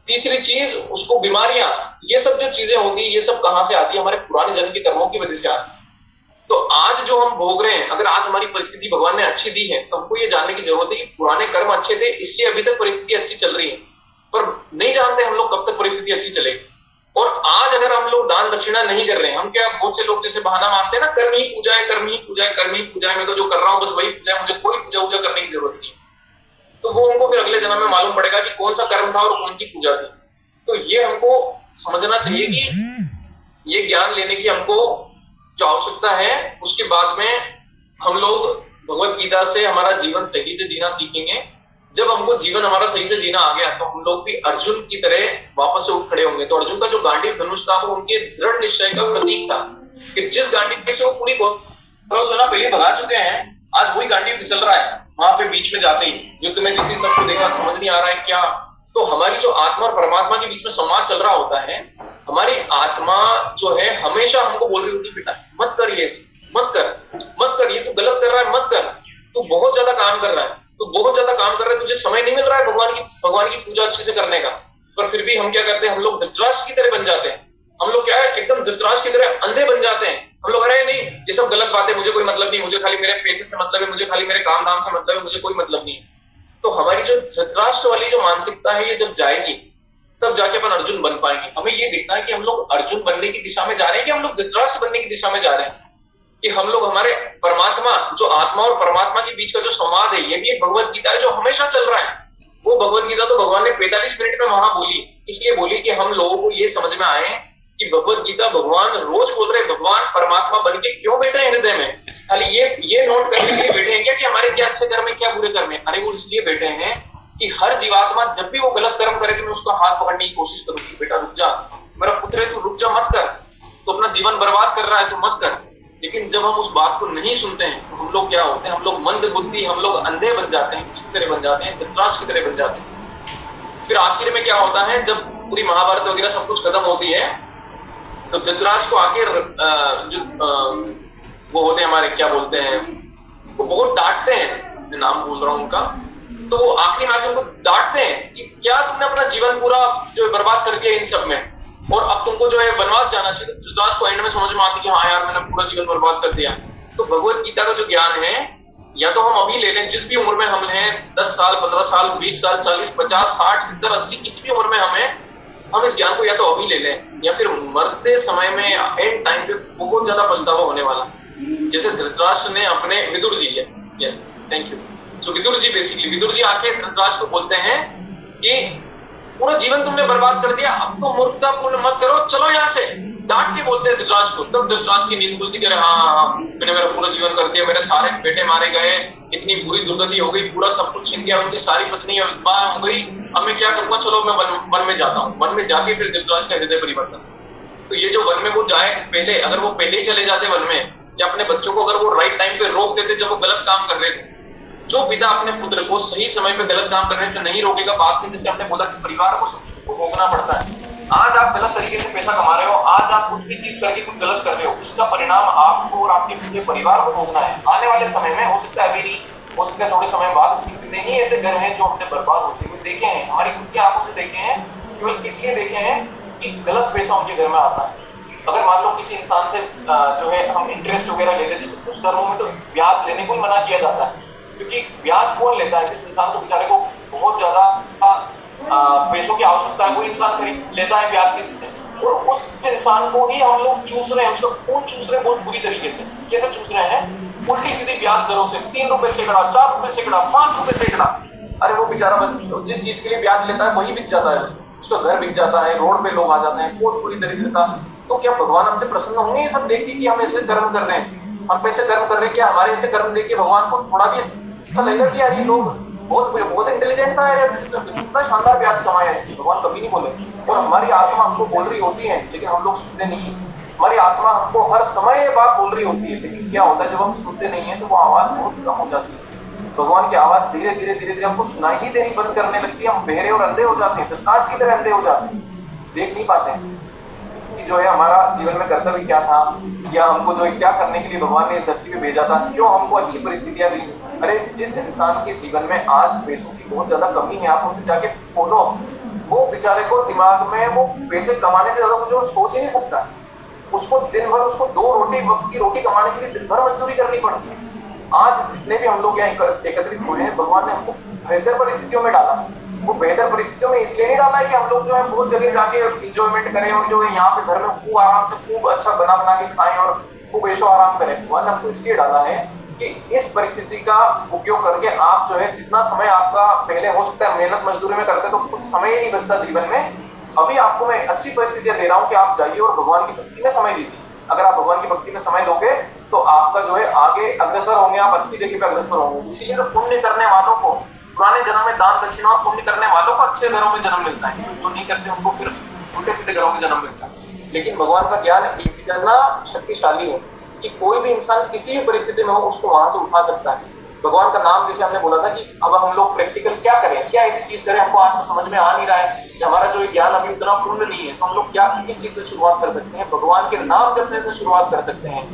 तीसरी चीज, उसको बीमारियां। ये सब जो चीजें होती है, ये सब कहां से आती है? हमारे पुराने जन्म के कर्मों की वजह से आती है। तो आज जो हम भोग रहे हैं, अगर आज हमारी परिस्थिति भगवान ने अच्छी दी है, तो हमको ये जानने की जरूरत है कि पुराने कर्म अच्छे थे, इसलिए अभी तक परिस्थिति अच्छी चल रही है। पर नहीं जानते हम लोग कब तक परिस्थिति अच्छी चलेगी। और आज अगर हम लोग दान दक्षिणा नहीं कर रहे हैं, हम क्या, बहुत से लोग जैसे बहाना मारते हैं ना, कर्म ही पूजा है, कर्म ही पूजा है, कर्म ही पूजा है, मैं तो जो कर रहा हूँ बस वही पूजा है, मुझे कोई पूजा करने की जरूरत नहीं। तो वो उनको फिर अगले जन्म में मालूम पड़ेगा कि कौन सा कर्म था और कौन सी पूजा थी। तो ये हमको समझना चाहिए कि ये ज्ञान लेने की हमको जो आवश्यकता है, उसके बाद में हम लोग भगवत गीता से हमारा जीवन सही से जीना सीखेंगे। जब हमको जीवन हमारा सही से जीना आ गया तो हम लोग भी अर्जुन की तरह वापस से उठ खड़े होंगे। तो अर्जुन का जो गांडीव धनुष था वो उनके दृढ़ निश्चय का प्रतीक था कि जिस गांडीव से वो पूरी सेना पहले भगा चुके हैं, आज वही गांडीव फिसल रहा है वहां पे बीच में जाते ही। युद्ध में जिस सबको देखा समझ नहीं आ रहा है क्या, तो हमारी जो आत्मा और परमात्मा के बीच में संवाद चल रहा होता है, हमारी आत्मा जो है हमेशा हमको बोल रही होती है बेटा मत कर, ये मत कर, मत कर, ये तू गलत कर रहा है, मत कर, तू बहुत ज्यादा काम कर रहा है, तू बहुत ज्यादा काम कर रहा है, तुझे समय नहीं मिल रहा है भगवान की पूजा अच्छे से करने का। पर फिर भी हम क्या करते हैं, हम लोग धृतराष्ट्र की तरह बन जाते हैं। हम लोग क्या है, एकदम धृतराष्ट्र की तरह अंधे बन जाते हैं। हम लोग अरे नहीं ये सब गलत बात है, मुझे कोई मतलब नहीं, मुझे खाली मेरे पैसे से मतलब है, मुझे खाली मेरे काम धाम से मतलब है, मुझे कोई मतलब नहीं है। तो हमारी जो धृतराष्ट्र वाली जो मानसिकता है ये जब जाएगी तब जाके अपन अर्जुन बन पाएंगे। हमें ये देखना है कि हम लोग अर्जुन बनने की दिशा में जा रहे हैं कि हम लोग धृतराष्ट्र बनने की दिशा में जा रहे हैं, कि हम लोग हमारे परमात्मा जो आत्मा और परमात्मा के बीच का जो संवाद है, ये भी एक भगवत गीता है जो हमेशा चल रहा है। वो भगवत गीता तो भगवान ने 45 मिनट में वहां बोली, इसलिए बोली कि हम लोगों को ये समझ में आए कि भगवत गीता भगवान रोज बोल रहे, भगवान परमात्मा बन के क्यों बैठे हैं हृदय में, खाली ये नोट करने के लिए बैठे हैं क्या कि हमारे क्या अच्छे कर्म है क्या बुरे कर्म है? अरे वो इसलिए बैठे हैं कि हर जीवात्मा जब भी वो गलत कर्म करे तो मैं उसका हाथ पकड़ने की कोशिश करूंगी, बेटा रुक जा, मेरा पुत्र है तू रुक जा, मत कर, तो अपना जीवन बर्बाद कर रहा है तो मत कर। लेकिन जब हम उस बात को नहीं सुनते हैं तो हम लोग क्या होते हैं, हम लोग मंद बुद्धि, हम लोग अंधे बन जाते हैं, किसी तरह बन जाते हैं, धृतराष्ट्र की तरह बन जाते हैं। फिर आखिर में क्या होता है, जब पूरी महाभारत वगैरह सब कुछ खत्म होती है तो धृतराष्ट्र को आखिर वो होते हैं हमारे क्या बोलते हैं, वो बहुत डांटते हैं, मैं नाम भूल रहा हूँ उनका, तो वो आखिरी में आके उनको डांटते हैं कि क्या तुमने अपना जीवन पूरा जो बर्बाद कर दिया इन सब में, और अब तुमको जो है वनवास जाना चाहिए। तो धृतराष्ट्र को एंड में समझ में आती है कि हाँ यार मैंने पूरा जीवन बर्बाद कर दिया। तो भगवत गीता का जो ज्ञान है, या तो हम अभी ले लें, जिस भी उम्र में हम हैं, 10 साल 15 साल 20 साल 40 50 60 70 80 किसी भी उम्र में हम इस ज्ञान को या तो अभी ले लें, या फिर मरते समय में एंड टाइम पे बहुत ज्यादा पछतावा होने वाला, जैसे धृतराष्ट्र ने अपने Vidur ji, yes thank you, सो विदुर जी आके धृतराष्ट्र को बोलते हैं कि पूरा जीवन तुमने बर्बाद कर दिया, अब तो मूर्खतापूर्ण मत करो, चलो यहाँ से, डांट के बोलते हैं धृतराष्ट्र को। तब धृतराष्ट्र की नींद खुलती, कह हाँ मैंने मेरा पूरा जीवन कर दिया, मेरे सारे बेटे मारे गए, इतनी बुरी दुर्गति हो गई, पूरा सब कुछ छिन गया, उनकी सारी पत्नी हो गई, अब मैं क्या करूंगा, चलो मैं वन में जाता हूँ। वन में जाके फिर धृतराष्ट्र का हृदय परिवर्तन। तो ये जो वन में वो जाए पहले, अगर वो पहले ही चले जाते वन में, या अपने बच्चों को अगर वो राइट टाइम पे रोक देते जब वो गलत काम कर रहे थे, जो पिता अपने पुत्र को सही समय पे गलत काम करने से नहीं रोकेगा, बात में जैसे हमने बोला कि परिवार को भोगना पड़ता है। आज आप गलत तरीके से पैसा कमा रहे हो, आज आप कुछ भी चीज करके कुछ गलत कर रहे हो, उसका परिणाम आपको और आपके पूरे परिवार को भोगना है। आने वाले समय में हो सकता है अभी नहीं, हो सकता है थोड़े समय बाद, कितने ही ऐसे घर हैं जो हमने बर्बाद होते हुए देखे हैं, हमारी खुद की आंखों से देखे हैं, केवल इसलिए देखे हैं कि गलत पैसा उनके घर में आता है। अगर मान लो किसी इंसान से जो है हम इंटरेस्ट वगैरह लेते हैं, जैसे कुछ धर्मों में तो ब्याज लेने को ही मना किया जाता है, क्योंकि ब्याज कौन लेता है, जिस इंसान को बेचारे को बहुत ज्यादा पैसों की आवश्यकता है, कोई इंसान खरीद लेता है ब्याज किसी से, और उस इंसान को ही हम लोग चूस रहे हैं, उसका खून चूस रहे हैं बहुत बुरी तरीके से। कैसे चूस रहे हैं, उल्टी सीधी ब्याज दरों से, 3 रुपए सैकड़ा, 4 रुपए सैकड़ा, 5 रुपए सैकड़ा। अरे वो बेचारा जिस चीज के लिए ब्याज लेता है वही बिक जाता है, उसका घर बिक जाता है, रोड पे लोग आ जाते हैं, बहुत बुरी तरीके से। तो क्या भगवान हमसे प्रसन्न होंगे ये सब देख के कि हम ऐसे कर्म कर रहे हैं, हम पैसे कर्म कर रहे हैं, क्या हमारे ऐसे कर्म देख के भगवान को थोड़ा भी ऐसा लगेगा कि यार ये लोग बहुत इंटेलिजेंट था यार, कितना शानदार ब्याज कमाया है, भगवान कभी नहीं बोले। और हमारी आत्मा हमको बोल रही होती है, लेकिन हम लोग सुनते नहीं है। हमारी आत्मा हमको हर समय ये बात बोल रही होती है, लेकिन क्या होता है जब हम सुनते नहीं है तो वो आवाज बहुत कम हो जाती है। भगवान की आवाज धीरे धीरे हमको सुनाई ही देनी बंद करने लगती है, हम बहरे और अंधे हो जाते हैं, धृतराष्ट्र की तरह अंधे हो जाते हैं, देख नहीं पाते हैं कि जो है हमारा जीवन में कर्तव्य क्या था, या हमको जो है क्या करने के लिए भगवान ने इस धरती पे भेजा था, क्यों हमको अच्छी परिस्थितियां दी। अरे जिस इंसान के जीवन में आज पैसों की बहुत ज्यादा कमी है, आप उनसे जाके बोलो, वो बेचारे को दिमाग में वो पैसे कमाने से ज्यादा कुछ सोच ही नहीं सकता। उसको दिन भर, उसको 2 रोटी वक्त की रोटी कमाने के लिए दिन भर मजदूरी करनी पड़ती है। आज जितने भी हम लोग यहाँ एकत्रित हुए हैं, भगवान ने हमको बेहतर परिस्थितियों में डाला। वो बेहतर परिस्थितियों में इसलिए नहीं डाला है कि हम लोग जो है बहुत जगह जाके इंजॉयमेंट करें, और जो है यहाँ पे घर में खूब आराम से खूब अच्छा बना के खाएं और खूब ऐशो आराम करें। भगवान ने हमको इसलिए डाला है कि इस परिस्थिति का उपयोग करके आप जो है जितना समय आपका पहले हो सकता है मेहनत मजदूरी में करते तो कुछ समय ही नहीं बचता जीवन में, अभी आपको मैं अच्छी परिस्थितियां दे रहा हूँ कि आप जाइए और भगवान की भक्ति में समय दीजिए। अगर आप भगवान की भक्ति में समय दोगे तो आपका जो है आगे अग्रसर होंगे, आप अच्छी जगह पे अग्रसर होंगे। इसीलिए तो पुण्य करने वालों को पुराने जन्म में दान दक्षिणा और पुण्य करने वालों को अच्छे घरों में जन्म मिलता है, जो नहीं करते उनको फिर उल्टे सीधे घरों में जन्म मिलता है। लेकिन भगवान का ज्ञान इतना शक्तिशाली है कि कोई भी इंसान किसी भी परिस्थिति में हो उसको वहां से उठा सकता है। भगवान का नाम, जैसे हमने बोला था कि अब हम लोग प्रैक्टिकल क्या करें, क्या ऐसी चीज करें, हमको आज तो समझ में आ नहीं रहा है कि हमारा जो ज्ञान अभी उतना पूर्ण नहीं है, तो हम लोग क्या किस चीज से शुरुआत कर सकते हैं? भगवान के नाम जपने से शुरुआत कर सकते हैं।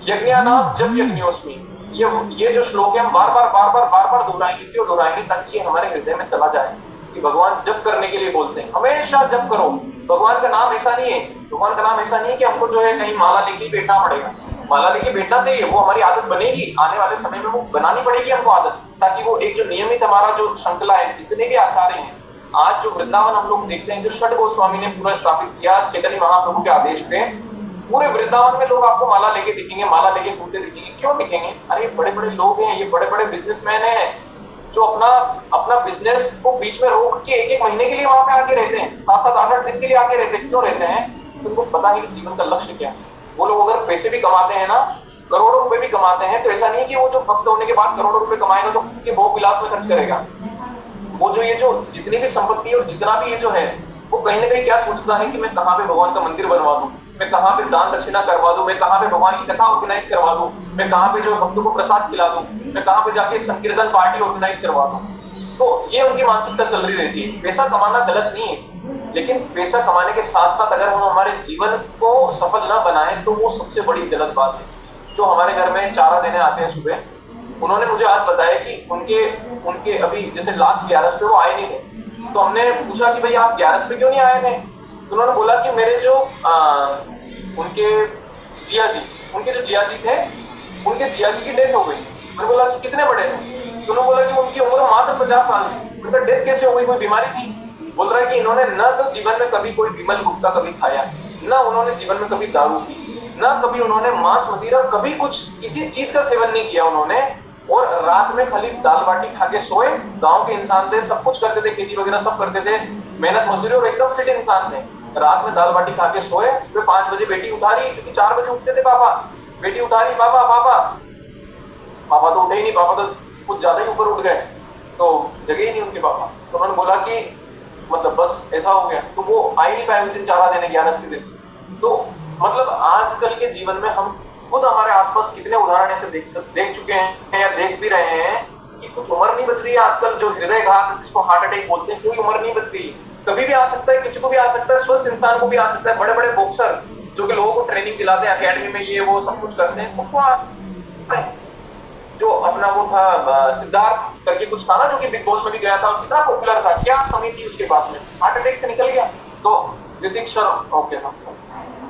यज्ञानाम जप यज्ञोस्मि, ये जो श्लोक है हम बार बार दोहराएंगे, क्यों दोहराएंगे? ताकि ये हमारे हृदय में चला जाए कि भगवान जप करने के लिए बोलते हैं, हमेशा जप करो। भगवान का नाम ऐसा नहीं है, भगवान का नाम ऐसा नहीं है कि हमको जो है कहीं माला लेके बैठना पड़ेगा। माला लेके बैठना चाहिए, वो हमारी आदत बनेगी, आने वाले समय में वो बनानी पड़ेगी हमको आदत, ताकि वो एक जो नियमित हमारा जो श्रृंखला है, जितने भी आचार्य हैं, आज जो वृंदावन हम लोग देखते हैं, जो षट गोस्वामी ने पूरा स्थापित किया चैतन्य महाप्रभु के आदेश पे, पूरे वृंदावन में लोग आपको माला लेके दिखेंगे, माला लेके घूमते दिखेंगे। क्यों दिखेंगे? अरे बड़े बड़े लोग हैं, ये बड़े बड़े बिजनेसमैन हैं जो अपना बिजनेस को बीच में रोक के एक महीने के लिए वहां पे आके रहते हैं, 7-7 8-8 दिन के लिए आके रहते हैं। क्यों रहते हैं? उनको पता है कि जीवन का लक्ष्य क्या है। वो लोग अगर पैसे भी कमाते हैं ना, करोड़ों रुपए भी कमाते हैं, तो ऐसा नहीं है कि वो जो भक्त होने के बाद करोड़ों रुपए कमाएगा तो के भोग विलास में खर्च करेगा। वो जो ये जो जितनी भी संपत्ति और जितना भी ये जो है, वो कहीं ना कहीं क्या सोचता है कि मैं कहाँ पे भगवान का मंदिर बनवा दूं, मैं कहाँ पे दान दक्षिणा करवा दूं, मैं कहाँ पे भगवान की कथा ऑर्गेनाइज करवा दूं, मैं कहाँ पे जो भक्तों को प्रसाद खिला दूं, मैं कहाँ पे जाके संकीर्तन पार्टी ऑर्गेनाइज करवा दूं। तो ये उनकी मानसिकता चल रही रहती है। पैसा कमाना गलत नहीं है, लेकिन पैसा कमाने के साथ साथ अगर हम हमारे जीवन को सफल ना बनाए तो वो सबसे बड़ी गलत बात है। जो हमारे घर में चारा देने आते हैं सुबह, उन्होंने मुझे आज बताया कि उनके अभी जैसे लास्ट 11 पे वो आए नहीं थे, तो हमने पूछा कि भाई आप 11 पे क्यों नहीं आए थे? तो उन्होंने बोला कि मेरे जो उनके जिया जी थे, उनके जिया जी की डेथ हो गई। मैंने बोला कि कितने बड़े थे? तो उन्होंने बोला कि उनकी उम्र मात्र 50 साल थी। उनका डेथ कैसे हो गई? कोई बीमारी थी? बोल रहा है कि इन्होंने न तो जीवन में कभी कोई विमल गुप्ता कभी खाया, न उन्होंने जीवन में कभी दारू पी, न कभी उन्होंने मांस मदिरा, कभी कुछ किसी चीज का सेवन नहीं किया उन्होंने, और रात में खाली दाल बाटी खा के सोए। गांव के इंसान थे, सब कुछ करते थे, खेती वगैरह सब करते थे, मेहनत मजदूरी, और एकदम फिट इंसान थे। रात में दाल बाटी खा के सोए, सुबह 5 बजे बेटी उठारी, क्योंकि 4 बजे उठते थे पापा, बेटी उठारी, पापा पापा, पापा तो उठे ही नहीं, पापा तो कुछ ज्यादा ही ऊपर उठ गए, तो जगह ही नहीं उनके पापा। तो उन्होंने बोला कि मतलब बस ऐसा हो गया, तो वो आ ही नहीं पाए उस दिन चारा देने 11 के दिन। तो मतलब आजकल के जीवन में हम खुद हमारे आसपास कितने उदाहरण ऐसे देख चुके हैं या देख भी रहे हैं कि कुछ उम्र नहीं बच रही है आजकल। जो हृदयघात, जिसको हार्ट अटैक बोलते हैं, कोई उम्र नहीं बच रही, कभी भी आ सकता है, किसी को भी आ सकता है, स्वस्थ इंसान को भी आ सकता है। बड़े बड़े बॉक्सर जो कि लोगों को ट्रेनिंग दिलाते हैं अकेडमी में, ये वो सब कुछ करते हैं, सबको जो अपना वो था सिद्धार्थ करके कुछ था ना, जो कि बिग बॉस में भी गया था, कितना पॉपुलर था, क्या कमी थी उसके बाद में, हार्ट अटैक से निकल गया। तो ऋतिक शर्मा, ओके हाँ,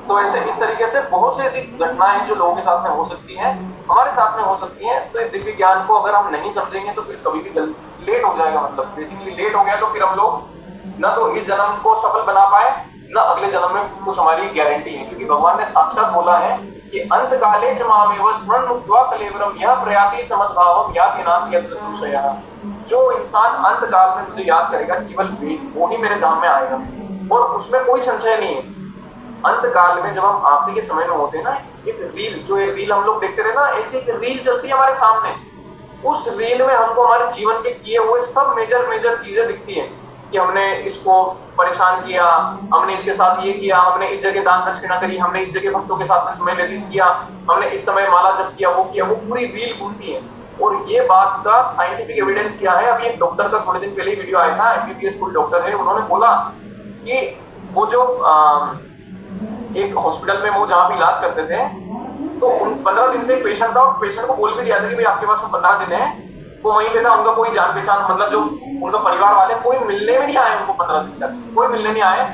तो ऐसे इस तरीके से बहुत सी ऐसी घटनाएं जो लोगों के साथ में हो सकती हैं, हमारे साथ में हो सकती हैं। तो दिव्य ज्ञान को अगर हम नहीं समझेंगे तो फिर कभी भी लेट हो जाएगा। मतलब बेसिकली लेट हो गया तो फिर हम लोग ना तो इस जन्म को सफल बना पाए, ना अगले जन्म में कुछ हमारी गारंटी है, क्योंकि भगवान ने साक्षात बोला है कि अंत काले च मामेव स्मरण मुक्त्वा कलेवरम यह प्रयाति समद्भावम याति नाति यत्र संशयः। जो इंसान अंत काल में मुझे याद करेगा, केवल वो ही मेरे धाम में आएगा, और उसमें कोई संशय नहीं है। अंत काल में जब हम आखिरी के समय में होते हैं ना, एक रील, जो एक रील हम लोग देखते रहे ना, ऐसी एक रील चलती है हमारे सामने, उस रील में हमको हमारे जीवन के किए हुए सब मेजर चीजें दिखती हैं कि हमने इसको परेशान किया, हमने इसके साथ ये किया, हमने इस जगह दान दक्षिणा करी, हमने इस जगह भक्तों के साथ में समय व्यतीत किया, हमने इस समय माला जप किया, वो पूरी रील घूमती है। और ये बात का साइंटिफिक एविडेंस क्या है? अभी एक डॉक्टर का थोड़े दिन पहले वीडियो आया था, एमबीबीएस कोई डॉक्टर है, उन्होंने बोला कि वो जो एक हॉस्पिटल में वो जहाँ पे इलाज करते थे, तो उन 15 दिन से एक पेशेंट था, और पेशेंट को बोल भी दिया था कि भाई आपके पास 15 दिन है। वो वहीं पे था, उनका कोई जान पहचान, मतलब जो उनका परिवार वाले कोई मिलने में नहीं आए उनको, 15 दिन तक कोई मिलने नहीं आए।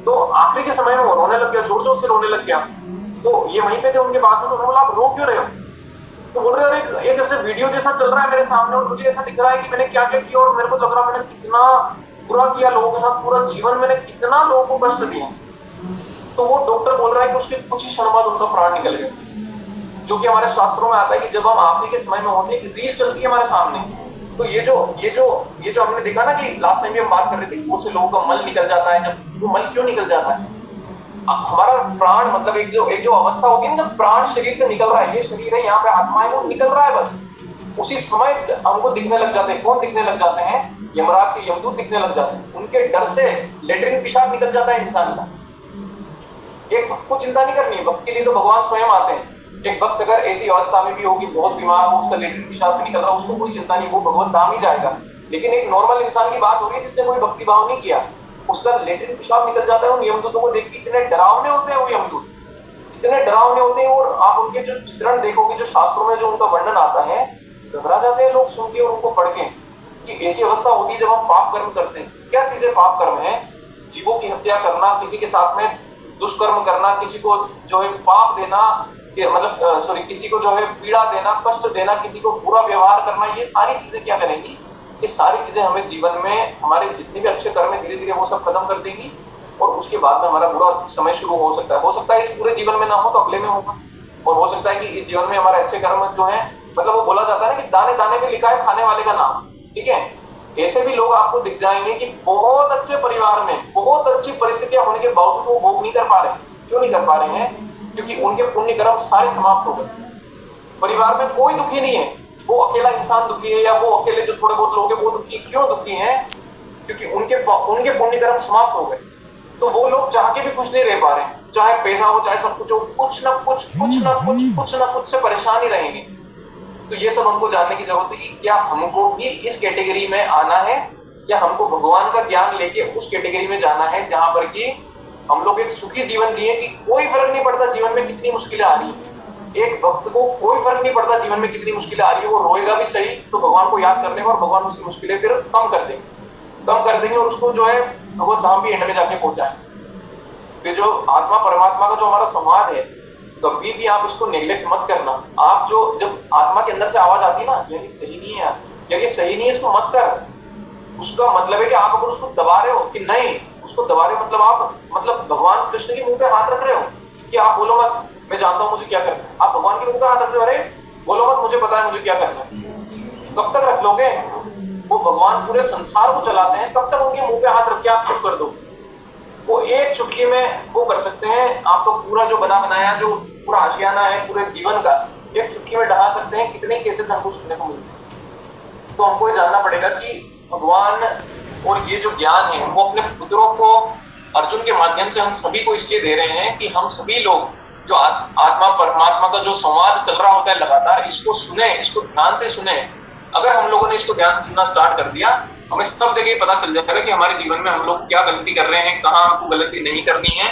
तो आखिरी के समय में वो रोने लग गया, जोर जोर से रोने लग गया। तो ये वहीं पे थे उनके पास में, तो उन्होंने बोला आप रो क्यों रहे हो? तो बोल रहे अरे एक ऐसे वीडियो जैसा चल रहा है मेरे सामने, और मुझे ऐसा दिख रहा है कि मैंने क्या क्या किया, और मेरे को लग रहा मैंने कितना बुरा किया लोगों के साथ, पूरा जीवन मैंने कितना लोगों को कष्ट दिया। तो वो डॉक्टर बोल रहा है कि उसके कुछ ही क्षण बाद उनका प्राण निकल गया। जो कि हमारे शास्त्रों में आता है कि जब हम आखिरी के समय में होते हैं, रील चलती है हमारे सामने। तो ये जो हमने देखा ना कि लास्ट टाइम भी हम बात कर रहे थे, बहुत से लोगों का मल निकल जाता है। जब वो मल क्यों निकल जाता है? हमारा प्राण, मतलब एक जो अवस्था होती है ना, जब प्राण शरीर से निकल रहा है, ये शरीर है, यहाँ पे आत्मा है, वो निकल रहा है बस। उसी समय हमको दिखने लग जाते हैं। कौन दिखने लग जाते हैं? यमराज के यमदूत दिखने लग जाते हैं। उनके डर से लेटरिन पेशाब निकल जाता है इंसान का। एक भक्त को चिंता नहीं करनी है, भक्त के लिए तो भगवान स्वयं आते हैं। एक भक्त अगर ऐसी अवस्था में भी होगी, बहुत बीमार हो, उसका लेटरिन पेशाब भी निकल रहा, उसको कोई चिंता नहीं, वो भगवत धाम ही जाएगा। लेकिन एक नॉर्मल इंसान की बात हो रही है जिसने कोई भक्ति भाव नहीं किया, उसका लेटरिन पेशाब निकल जाता है। उन यमदूतों को देख के इतने डरावने होते हैं वो यमदूत, इतने डरावने होते हैं। और आप उनके जो चित्रण देखोगे, जो शास्त्रों में जो उनका वर्णन आता है, घबरा जाते हैं लोग सुन के और उनको पढ़ के कि ऐसी अवस्था होती है जब हम पाप कर्म करते हैं। क्या चीजें पाप कर्म है? जीवों की हत्या करना, किसी के साथ में दुष्कर्म करना, किसी को जो है पाप देना, मतलब सॉरी, किसी को जो है पीड़ा देना, कष्ट देना, किसी को बुरा व्यवहार करना, ये सारी चीजें क्या करेंगी? ये सारी चीजें हमें जीवन में हमारे जितने भी अच्छे कर्म है धीरे धीरे वो सब खत्म कर देंगी। और उसके बाद में हमारा बुरा समय शुरू हो सकता है। हो सकता है इस पूरे जीवन में ना हो तो अगले में होगा, और हो सकता है कि इस जीवन में हमारे अच्छे कर्म जो है, मतलब वो बोला जाता है ना कि दाने दाने पे लिखा है खाने वाले का नाम, ठीक है। ऐसे भी लोग आपको दिख जाएंगे कि बहुत अच्छे परिवार में, बहुत अच्छी परिस्थितियां होने के बावजूद वो भोग नहीं कर पा रहे। क्यों नहीं कर पा रहे हैं? क्योंकि उनके पुण्य कर्म सारे समाप्त हो गए। परिवार में कोई दुखी नहीं है, वो अकेला इंसान दुखी है, या वो अकेले जो थोड़े बहुत लोग हैं वो दुखी। क्यों दुखी है? क्योंकि उनके पुण्य कर्म समाप्त हो गए। तो वो लोग चाह के भी खुश नहीं रह पा रहे हैं, चाहे पैसा हो, चाहे सब कुछ हो, कुछ ना कुछ से परेशान ही रहेंगे। तो ये सब हमको जानने की जरूरत है कि क्या हमको भी इस कैटेगरी में आना है, या हमको भगवान का ज्ञान लेके उस कैटेगरी में जाना है जहां पर कि हम लोग एक सुखी जीवन जिए, कि कोई फर्क नहीं पड़ता जीवन में कितनी मुश्किलें आ रही है। एक भक्त को कोई फर्क नहीं पड़ता जीवन में कितनी मुश्किलें आ रही है, वो रोएगा भी सही तो भगवान को याद करने का, और भगवान उसकी मुश्किलें फिर कम कर देंगे और उसको जो है भगवत धाम भी एंड में जाके पहुंचाएंगे। फिर जो आत्मा परमात्मा का जो हमारा संवाद है, कभी भी आप उसको नेग्लेक्ट मत करना। आप जो जब आत्मा के अंदर से आवाज आती है ना, यार ये सही नहीं है, यार ये सही नहीं है, इसको मत कर, उसका मतलब है कि आप अगर उसको दबा रहे हो कि नहीं, उसको दबा रहे हो मतलब आप भगवान कृष्ण के मुंह पे हाथ रख रहे हो कि आप बोलो मत, मैं जानता हूं मुझे क्या करना है। आप भगवान के मुंह पे हाथ रख रहे हो, अरे बोलो मत, मुझे पता है मुझे क्या करना है। कब तक रख लोगे? वो भगवान पूरे संसार को चलाते हैं, कब तक उनके मुंह पे हाथ रख के आप चुप कर दो? वो एक चुटकी में वो कर सकते हैं। आप तो पूरा जो बना बनाया, जो पूरा आशियाना है पूरे जीवन का, एक चुटकी में ढहा सकते हैं। कितने केसेस हमको सुनने को मिलते हैं। तो हमको ये जानना पड़ेगा कि भगवान और ये जो ज्ञान है वो अपने पुत्रों को अर्जुन के माध्यम से हम सभी को इसलिए दे रहे हैं कि हम सभी लोग जो आत्मा परमात्मा का जो संवाद चल रहा होता है लगातार, इसको सुने, इसको ध्यान से सुने। अगर हम लोगों ने इसको ध्यान से सुनना स्टार्ट कर दिया, हमें सब जगह पता चल जाएगा कि हमारे जीवन में हम लोग क्या गलती कर रहे हैं, कहाँ हमको गलती नहीं करनी है,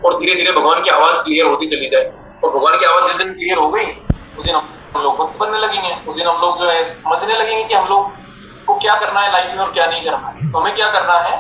और धीरे धीरे भगवान की आवाज क्लियर होती चली जाए। और भगवान की आवाज जिस दिन क्लियर हो गई, उस दिन हम लोग भक्त बनने लगेंगे। उस दिन हम लोग जो है समझने लगेंगे कि हम लोग को क्या करना है लाइफ में और क्या नहीं करना है। तो हमें क्या करना है?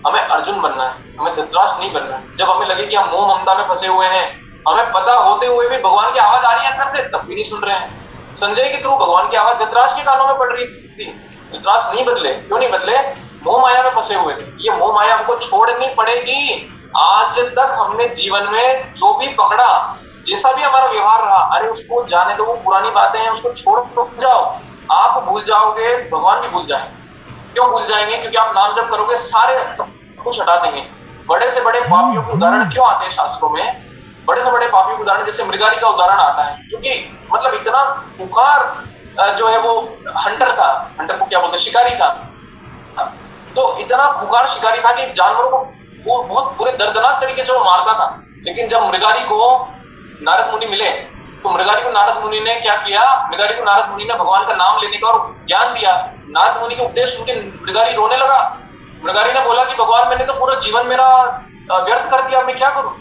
हमें अर्जुन बनना है, हमें धृतराष्ट्र नहीं बनना है। जब हमें लगे कि हम मोह ममता में फंसे हुए हैं, हमें पता होते हुए भी भगवान की आवाज आ रही है अंदर से, तब भी नहीं सुन रहे हैं। संजय के थ्रू भगवान की आवाज धृतराष्ट्र के कानों में पड़ रही थी, धृतराष्ट्र नहीं बदले। क्यों नहीं बदले? मोह माया में फंसे हुए थे। ये मोह माया हमको छोड़नी पड़ेगी। आज तक हमने जीवन में जो भी पकड़ा, जैसा भी हमारा व्यवहार रहा, अरे उसको जाने दो, वो पुरानी बातें हैं, उसको छोड़ जाओ। आप भूल जाओगे, भगवान भी भूल जाएंगे। क्यों भूल जाएंगे? क्योंकि आप नाम जप करोगे, सारे सब कुछ हटा देंगे। बड़े से बड़े पापियों के उदाहरण क्यों आते हैं शास्त्रों में? बड़े से बड़े पापियों के उदाहरण, जैसे मृगारी का उदाहरण आता है, क्योंकि मतलब इतना खुखार जो है वो हंटर था, हंटर को क्या बोलते, शिकारी था। तो इतना खुखार शिकारी था कि जानवरों को वो बहुत बुरे दर्दनाक तरीके से वो मारता था। लेकिन जब मृगारी को नारद मुनि मिले, तो मृगारी को नारद मुनि ने क्या किया? मृगारी को नारद मुनि ने भगवान का नाम लेने का और ज्ञान दिया। नारद मुनि के उपदेश सुन के मृगारी रोने लगा। मृगारी ने बोला कि भगवान मैंने तो पूरा जीवन मेरा व्यर्थ कर दिया, मैं क्या करूं?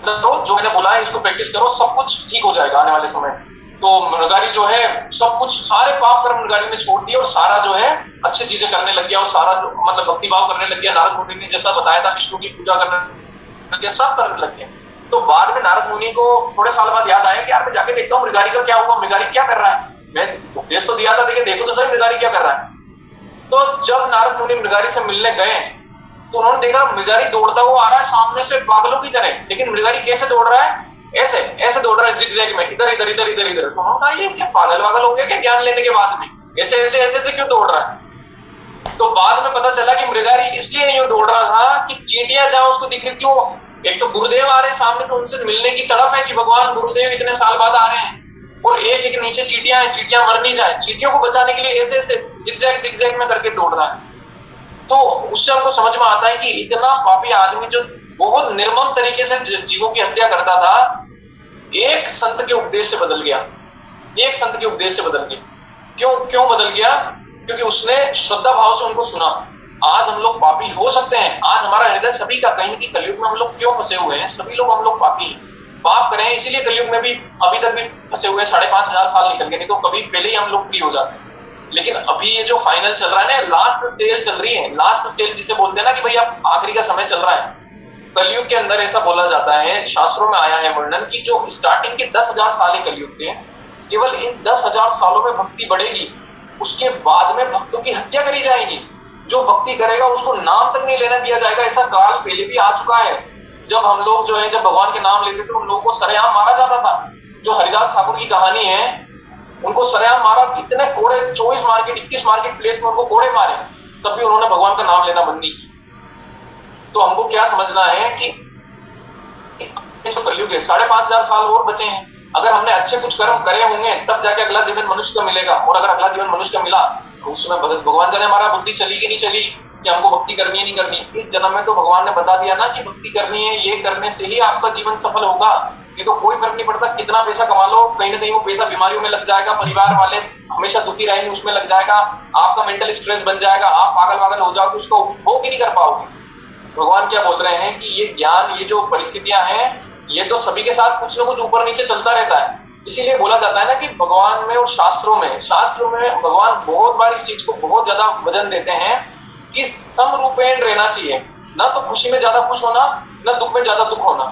तो जो मैंने बोला है इसको प्रैक्टिस करो, सब कुछ ठीक हो जाएगा आने वाले समय। तो मृगारी जो है सब कुछ, सारे पाप कर्म मृगारी ने छोड़ दिए और सारा जो है अच्छी चीजें करने लग गया, और सारा जो मतलब भक्ति भाव करने लग गया। नारद मुनि ने जैसा बताया था विष्णु की पूजा करने लग गया, सब करने लग गया। तो बाद में नारद मुनि को थोड़े साल बाद याद आया कि यार मैं जाके देखता हूँ मृगारी का क्या हुआ, मृगारी क्या कर रहा है। मैं उपदेश तो दिया था, देखो तो सही मृगारी क्या कर रहा है। तो जब नारद मुनि मृगारी से मिलने गए तो उन्होंने देखा मृगारी दौड़ता हुआ आ रहा है सामने से पागलों की तरह। लेकिन मृगारी कैसे दौड़ रहा है? ऐसे ऐसे दौड़ रहा है जिगजैग में, इधर इधर इधर इधर इधर। तो उन्होंने कहा ये क्या पागल वागल हो गया क्या ज्ञान लेने के बाद में? ऐसे ऐसे ऐसे ऐसे क्यों दौड़ रहा है? तो बाद में पता चला कि मृगारी इसलिए यूं दौड़ रहा था कि चींटियां जहां उसको दिख रही थी, वो एक तो गुरुदेव आ रहे हैं सामने, तो उनसे मिलने की तड़प है कि भगवान गुरुदेव इतने साल बाद आ रहे हैं, और एक एक नीचे चींटियां हैं, चींटियां मर नहीं जाए, चींटियों को बचाने के लिए ऐसे ऐसे जिगजैग में करके दौड़ रहा है। तो उससे हमको समझ में आता है कि इतना पापी आदमी जो बहुत निर्मम तरीके से जीवों की हत्या करता था, एक संत के उपदेश से बदल गया, एक संत के उपदेश से बदल गया। क्यों बदल गया? क्योंकि उसने श्रद्धा भाव से उनको सुना। आज हम लोग पापी हो सकते हैं, आज हमारा हृदय सभी का, कहीं की कलयुग में हम लोग क्यों फंसे हुए हैं? सभी लोग हम लोग पापी हैं, पाप करें, इसीलिए कलयुग में भी अभी तक भी फंसे हुए 5,500 साल निकल गए, नहीं तो कभी पहले ही हम लोग फ्री हो जाते। लेकिन अभी ये जो फाइनल चल रहा है ना, लास्ट सेल चल रही है, लास्ट सेल जिसे बोलते हैं ना कि भाई अब आखिरी का समय चल रहा है। कलयुग के अंदर ऐसा बोला जाता है, शास्त्रों में आया है वर्णन कि जो स्टार्टिंग के 10,000 साल है कलयुग के, केवल इन 10,000 सालों में भक्ति बढ़ेगी, उसके बाद में भक्तों की हत्या करी जाएगी। जो भक्ति करेगा उसको नाम तक नहीं लेना दिया जाएगा। ऐसा काल पहले भी आ चुका है, जब हम लोग जो है जब भगवान के नाम लेते थे उन लोगों को सरेआम मारा जाता था। जो हरिदास ठाकुर की कहानी है, उनको सरेआम मारा, इतने कोड़े 24 मार्केट 21 मार्केट प्लेस में उनको कोड़े मारे, तब भी उन्होंने भगवान का नाम लेना बंद नहीं किया। तो हमको क्या समझना है कि जो कलयुग है 5,500 साल और बचे हैं, अगर हमने अच्छे कुछ कर्म करे होंगे तब जाके अगला जीवन मनुष्य का मिलेगा। और अगर अगला जीवन मनुष्य का मिला तो उसमें भगवान जाने हमारा बुद्धि चली कि नहीं चली कि हमको भक्ति करनी है नहीं करनी। इस जन्म में तो भगवान ने बता दिया ना कि भक्ति करनी है, ये करने से ही आपका जीवन सफल होगा। ये तो कोई फर्क नहीं पड़ता कितना पैसा कमा लो, कहीं ना कहीं वो पैसा बीमारियों में लग जाएगा, परिवार वाले हमेशा दुखी रहेंगे उसमें लग जाएगा, आपका मेंटल स्ट्रेस बन जाएगा, आप पागल हो जाओगे, उसको उपभोग ही नहीं कर पाओगे। भगवान क्या बोल रहे हैं कि ये ज्ञान, ये जो परिस्थितियां हैं, ये तो सभी के साथ कुछ ना कुछ ऊपर नीचे चलता रहता है। इसीलिए बोला जाता है ना कि भगवान में और शास्त्रों में भगवान बहुत बार इस चीज को बहुत ज्यादा वजन देते हैं कि समरूपेण रहना चाहिए, ना तो खुशी में ज्यादा खुश होना, ना दुख में ज्यादा दुख होना।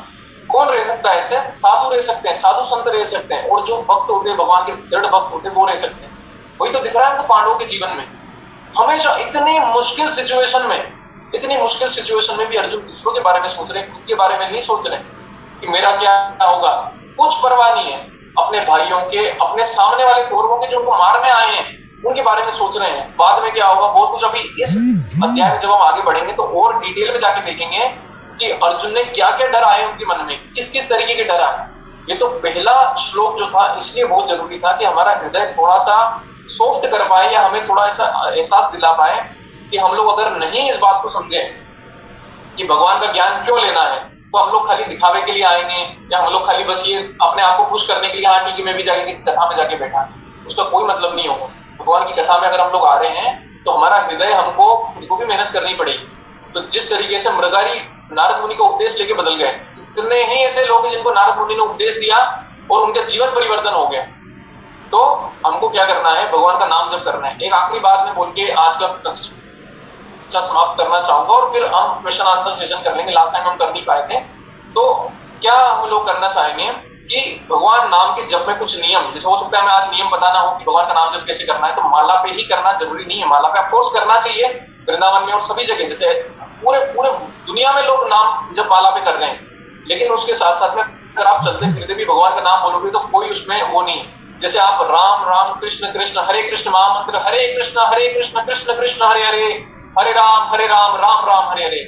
कौन रह सकता है ऐसे? साधु रह सकते हैं, साधु संत रह सकते हैं, और जो भक्त होते हैं भगवान के दृढ़ भक्त होते हैं वो रह सकते हैं। वही तो दिख रहा है हमको पांडवों के जीवन में। हमेशा इतनी मुश्किल सिचुएशन में भी अर्जुन दूसरों के बारे में सोच रहे हैं, खुद के बारे में नहीं सोच रहे कि मेरा क्या होगा। कुछ परवाह नहीं है अपने भाइयों के, अपने सामने वाले कौरवों के जो उनको मारने आए हैं उनके बारे में सोच रहे हैं। बाद में क्या होगा बहुत कुछ, अभी इस अध्याय में जब हम आगे बढ़ेंगे तो और डिटेल में जाके देखेंगे कि अर्जुन ने क्या क्या डर आए उनके मन में, किस किस तरीके के डर आए। ये तो पहला श्लोक जो था इसलिए बहुत जरूरी था कि हमारा हृदय थोड़ा सा सॉफ्ट कर पाए, या हमें थोड़ा ऐसा एहसास दिला पाए कि हम लोग अगर नहीं इस बात को समझे कि भगवान का ज्ञान क्यों लेना है, तो हम लोग खाली दिखावे के लिए आएंगे, या हम लोग खाली बस ये अपने आप को खुश करने के लिए, हाँ ठीक है मैं भी जाके किसी कथा में जाके बैठा, उसका कोई मतलब नहीं होगा। भगवान की कथा में अगर हम लोग आ रहे हैं तो हमारा हृदय, हमको खुद को भी मेहनत करनी पड़ेगी। तो जिस तरीके से मृगारी नारद मुनि का उपदेश लेके बदल गए, इतने ही ऐसे लोग हैं जिनको नारद मुनि ने उपदेश दिया और उनका जीवन परिवर्तन हो गया। तो हमको क्या करना है? भगवान का नाम जप करना है। एक आखिरी बात में बोल के आज का कक्षा समाप्त करना चाहूंगा और फिर हम क्वेश्चन आंसर सेशन कर लेंगे। लास्ट टाइम हम कर नहीं पाए थे, तो क्या हम लोग करना चाहेंगे कि भगवान नाम के जप में कुछ नियम, जैसे हो सकता है मैं आज नियम बताना हो कि भगवान का नाम जप कैसे करना है, तो माला पे ही करना जरूरी नहीं है। माला पे अफकोर्स करना चाहिए, वृंदावन में और सभी जगह, जैसे पूरे दुनिया में लोग नाम जब माला पे कर रहे हैं, लेकिन उसके साथ साथ में अगर आप चलते फिरते भी भगवान का नाम बोलोगे तो कोई उसमें वो नहीं। जैसे आप राम राम कृष्ण कृष्ण हरे कृष्ण महामंत्र, हरे कृष्ण कृष्ण कृष्ण हरे हरे, हरे राम राम राम हरे हरे,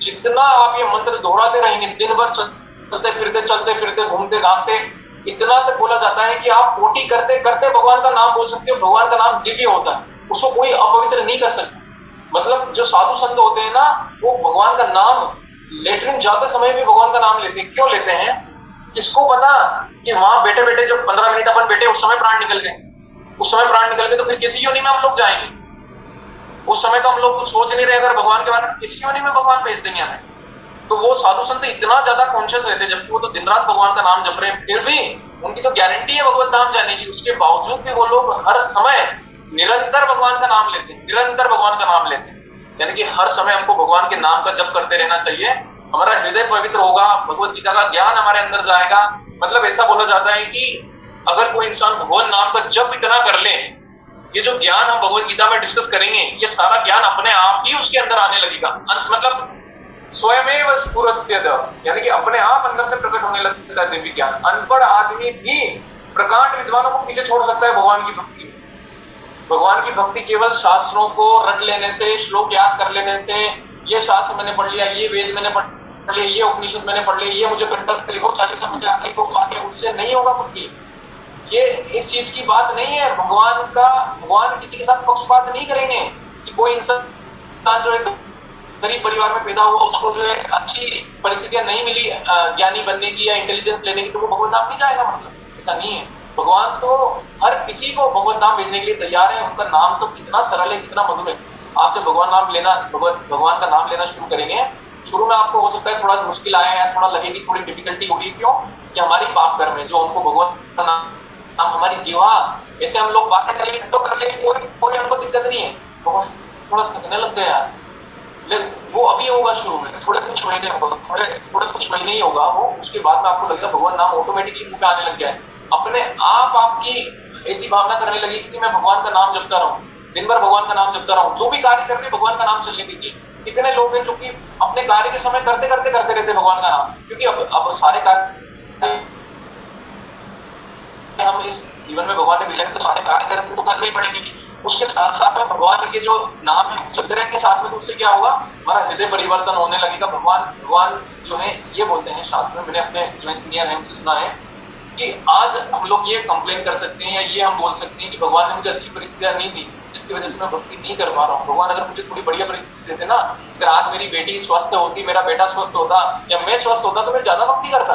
जितना आप ये मंत्र दोहराते रहेंगे दिन भर चलते फिरते घूमते घामते, इतना तक बोला जाता है कि आप पोटी करते करते भगवान का नाम बोल सकते हो। भगवान का नाम दिव्य होता है, उसको कोई अपवित्र नहीं कर सकता। मतलब जो साधु संत होते हैं ना, वो भगवान का नाम लेटरिन जाते समय भी भगवान का नाम लेते हैं। क्यों लेते हैं? किसको पता कि वहां बैठे बैठे जब 15 मिनट अपन बैठे उस समय प्राण निकल गए, तो फिर किसी योनि में हम लोग जाएंगे। उस समय तो हम लोग कुछ सोच नहीं रहे अगर भगवान के बारे में, किसी योनि में भगवान भेज देंगे हमें। तो वो साधु संत इतना ज्यादा कॉन्शियस रहते हैं, जबकि वो तो दिन रात भगवान का नाम जप रहे हैं, फिर भी उनकी तो गारंटी है भगवत धाम जाने की। उसके बावजूद भी वो लोग हर समय निरंतर भगवान का नाम लेते हैं, यानी कि हर समय हमको भगवान के नाम का जप करते रहना चाहिए। हमारा हृदय पवित्र होगा, भगवत गीता का ज्ञान हमारे अंदर जाएगा। मतलब ऐसा बोला जाता है कि अगर कोई इंसान भगवान नाम का जप इतना कर ले, ये जो ज्ञान हम भगवत गीता में डिस्कस करेंगे, ये सारा ज्ञान अपने आप ही उसके अंदर आने लगेगा। मतलब स्वयमेव स्फुरत्यत, यानी कि अपने आप अंदर से प्रकट होने लगता है दिव्य ज्ञान। अनपढ़ आदमी भी प्रकांड विद्वानों को पीछे छोड़ सकता है भगवान की भक्ति। भगवान की भक्ति केवल शास्त्रों को रट लेने से, श्लोक याद कर लेने से, ये शास्त्र मैंने पढ़ लिया, ये वेद मैंने पढ़ लिया, ये उपनिषद मैंने पढ़ लिया, ये मुझे कंठस्थ है, वो 40 मुझे आगे को आगे, उससे नहीं होगा कुछ भी। ये इस चीज की बात नहीं है। भगवान किसी के साथ पक्षपात नहीं करेंगे कि कोई इंसान जो है गरीब परिवार में पैदा हुआ, उसको जो है अच्छी परिस्थितियां नहीं मिली ज्ञानी बनने की या इंटेलिजेंस लेने की, तो वो भगवत नाम नहीं जाएगा। मतलब ऐसा नहीं है। भगवान तो हर किसी को भगवत नाम भेजने के लिए तैयार है। उनका नाम तो कितना सरल है, कितना मधुर है। आप जब भगवान का नाम लेना शुरू करेंगे, शुरू में आपको हो सकता है थोड़ा मुश्किल आया है, थोड़ा लगेगी, थोड़ी डिफिकल्टी हो रही है। क्यों? कि हमारी पाप कर्म है जो उनको भगवान का नाम हमारी जीवा, ऐसे हम लोग बातें कर लेंगे तो कर लेंगे, कोई हमको दिक्कत नहीं है। थोड़ा थकने लग गया यार, वो अभी होगा, शुरू में थोड़े कुछ महीने होगा, थोड़े कुछ महीने ही होगा वो। उसके बाद में आपको लगेगा भगवान नाम ऑटोमेटिकली मुंह पे आने लग गया है। अपने आप आपकी ऐसी भावना करने लगी कि मैं भगवान का नाम जपता रहूं, दिन भर भगवान का नाम जपता रहूं, जो भी कार्य कर रहे भगवान का नाम चलने दीजिए। कितने लोग हैं जो कि अपने कार्य के समय करते रहते भगवान का नाम, क्योंकि अब सारे कार्य हम इस जीवन में भगवान ने भेजा है, तो सारे कार्य करने तो करने ही पड़ेंगे। उसके साथ साथ में भगवान के जो नाम है चलते रहेंगे साथ में, तो उससे क्या होगा, हमारा हृदय परिवर्तन होने लगेगा। भगवान जो है ये बोलते हैं शास्त्र में, मैंने अपने जो सीनियर है उनसे सुना है कि आज हम लोग ये कंप्लेन कर सकते हैं या ये हम बोल सकते हैं कि भगवान ने मुझे अच्छी परिस्थितियां नहीं दी, जिसकी वजह से मैं भक्ति नहीं कर पा रहा हूँ। भगवान अगर मुझे थोड़ी बढ़िया परिस्थिति देते ना, अगर आज मेरी बेटी स्वस्थ होती, मेरा बेटा स्वस्थ होता या मैं स्वस्थ होता, तो मैं ज्यादा भक्ति करता।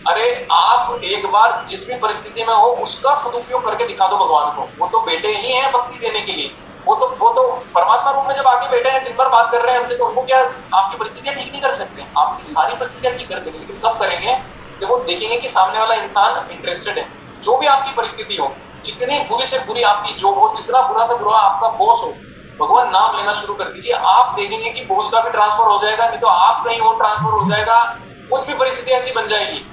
अरे आप एक बार जिस भी परिस्थिति में हो उसका सदुपयोग करके दिखा दो भगवान को। वो तो बेटे ही हैं भक्ति देने के लिए। वो तो परमात्मा रूप में जब आगे बैठे हैं, दिन भर बात कर रहे हैं हमसे, तो उनको क्या आपकी परिस्थितियां ठीक नहीं कर सकते? आपकी सारी परिस्थितियां ठीक कर देंगे, लेकिन कब करेंगे? जब वो देखेंगे कि सामने वाला इंसान इंटरेस्टेड है। जो भी आपकी परिस्थिति हो, जितनी बुरी से बुरी आपकी जॉब हो, जितना बुरा से बुरा आपका बॉस हो, भगवान नाम लेना शुरू कर दीजिए। आप देखेंगे कि बॉस का भी ट्रांसफर हो जाएगा, नहीं तो आप कहीं और ट्रांसफर हो जाएगा। कुछ भी परिस्थिति ऐसी बन जाएगी,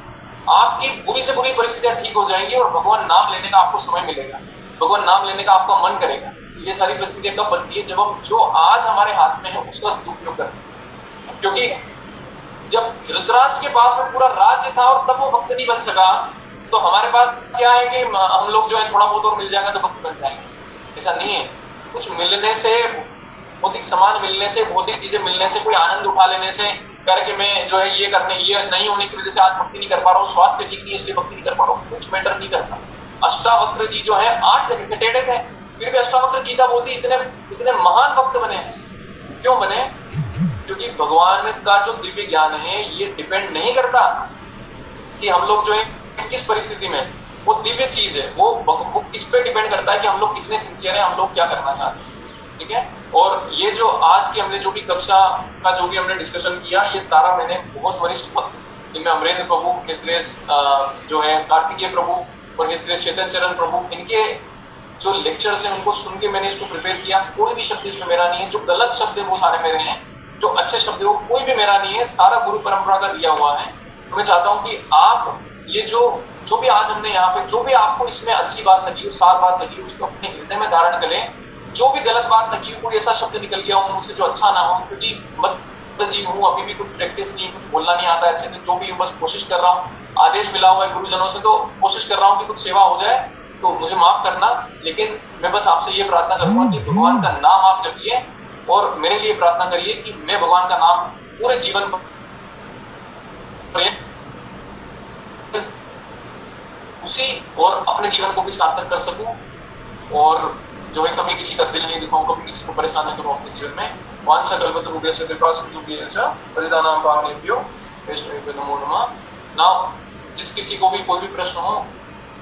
आपकी बुरी से बुरी परिस्थितियां ठीक हो जाएंगी और भगवान नाम लेने का आपको समय मिलेगा, भगवान नाम लेने का आपका मन करेगा। ये सारी परिस्थितियां कब बनती है? जब हम जो आज हमारे हाथ में है उसका सदुपयोग करते हैं। क्योंकि जब धृतराष्ट्र के पास में पूरा राज्य था और तब वो भक्त नहीं बन सका, तो हमारे पास क्या है कि हम लोग जो है थोड़ा बहुत और मिल जाएगा तो भक्त बन जाएंगे। ऐसा नहीं है। कुछ मिलने से, भौतिक सामान मिलने से, भौतिक चीजें मिलने से, कोई आनंद उठा लेने से करके मैं जो है ये नहीं होने की वजह से आज भक्ति नहीं कर पा रहा हूँ, स्वास्थ्य ठीक नहीं है इसलिए भक्ति नहीं कर पा रहा हूँ, कुछ मैटर नहीं करता। अष्टावक्र जी जो है 8 जगह से टेढ़े थे, फिर भी अष्टावक्र गीता बोलती इतने महान भक्त बने। क्यों बने? क्योंकि भगवान का जो दिव्य ज्ञान है ये डिपेंड नहीं करता कि हम लोग जो है किस परिस्थिति में, वो दिव्य चीज है, वो इस पे डिपेंड करता है कि हम लोग कितने सिंसियर हैं, हम लोग क्या करना चाहते हैं। ठीक है। और ये जो आज की हमने जो भी कक्षा का जो भी हमने डिस्कशन किया, ये सारा मैंने बहुत वरिष्ठ भक्त, इनमें अमरेंद्र प्रभु, हिज ग्रेस जो है कार्तिकेय प्रभु और हिज ग्रेस चेतन चरण प्रभु, इनके जो लेक्चर्स हैं उनको सुन के मैंने इसको प्रिपेयर किया। कोई भी शब्द इसमें मेरा नहीं है, जो गलत शब्द है वो सारे मेरे हैं, जो अच्छे शब्द है वो कोई भी मेरा नहीं है, सारा गुरु परंपरा का दिया हुआ है। तो मैं चाहता हूँ कि आप ये जो भी आज हमने यहाँ पे, जो भी आपको इसमें अच्छी बात लगी, सार बात लगी, उसको अपने हृदय में धारण करें। जो भी गलत बात लगी, कोई ऐसा शब्द निकल गया हो मुझसे जो अच्छा ना हो, क्योंकि मत जी हूँ, अभी भी कुछ प्रैक्टिस नहीं, कुछ बोलना नहीं आता अच्छे से, जो भी बस कोशिश कर रहा हूँ, आदेश मिला हुआ है गुरुजनों से, तो कोशिश कर रहा हूँ कि कुछ सेवा हो जाए, तो मुझे माफ करना। लेकिन मैं बस आपसे ये प्रार्थना करूंगा कि भगवान का नाम आप जपिए और मेरे लिए प्रार्थना करिए कि मैं भगवान का नाम पूरे जीवन उसी और अपने जीवन को भी सार्थक कर सकूं, और जो है कभी किसी का दिल नहीं दिखाऊं, कभी किसी को परेशान नहीं करूं अपने जीवन में। वांछा कल्पतरुभ्यश्च कृपा सिन्धुभ्यश्च पतितानां पावनेभ्यो वैष्णवेभ्यो नमो नमः। नाउ जिस किसी को भी कोई भी प्रश्न हो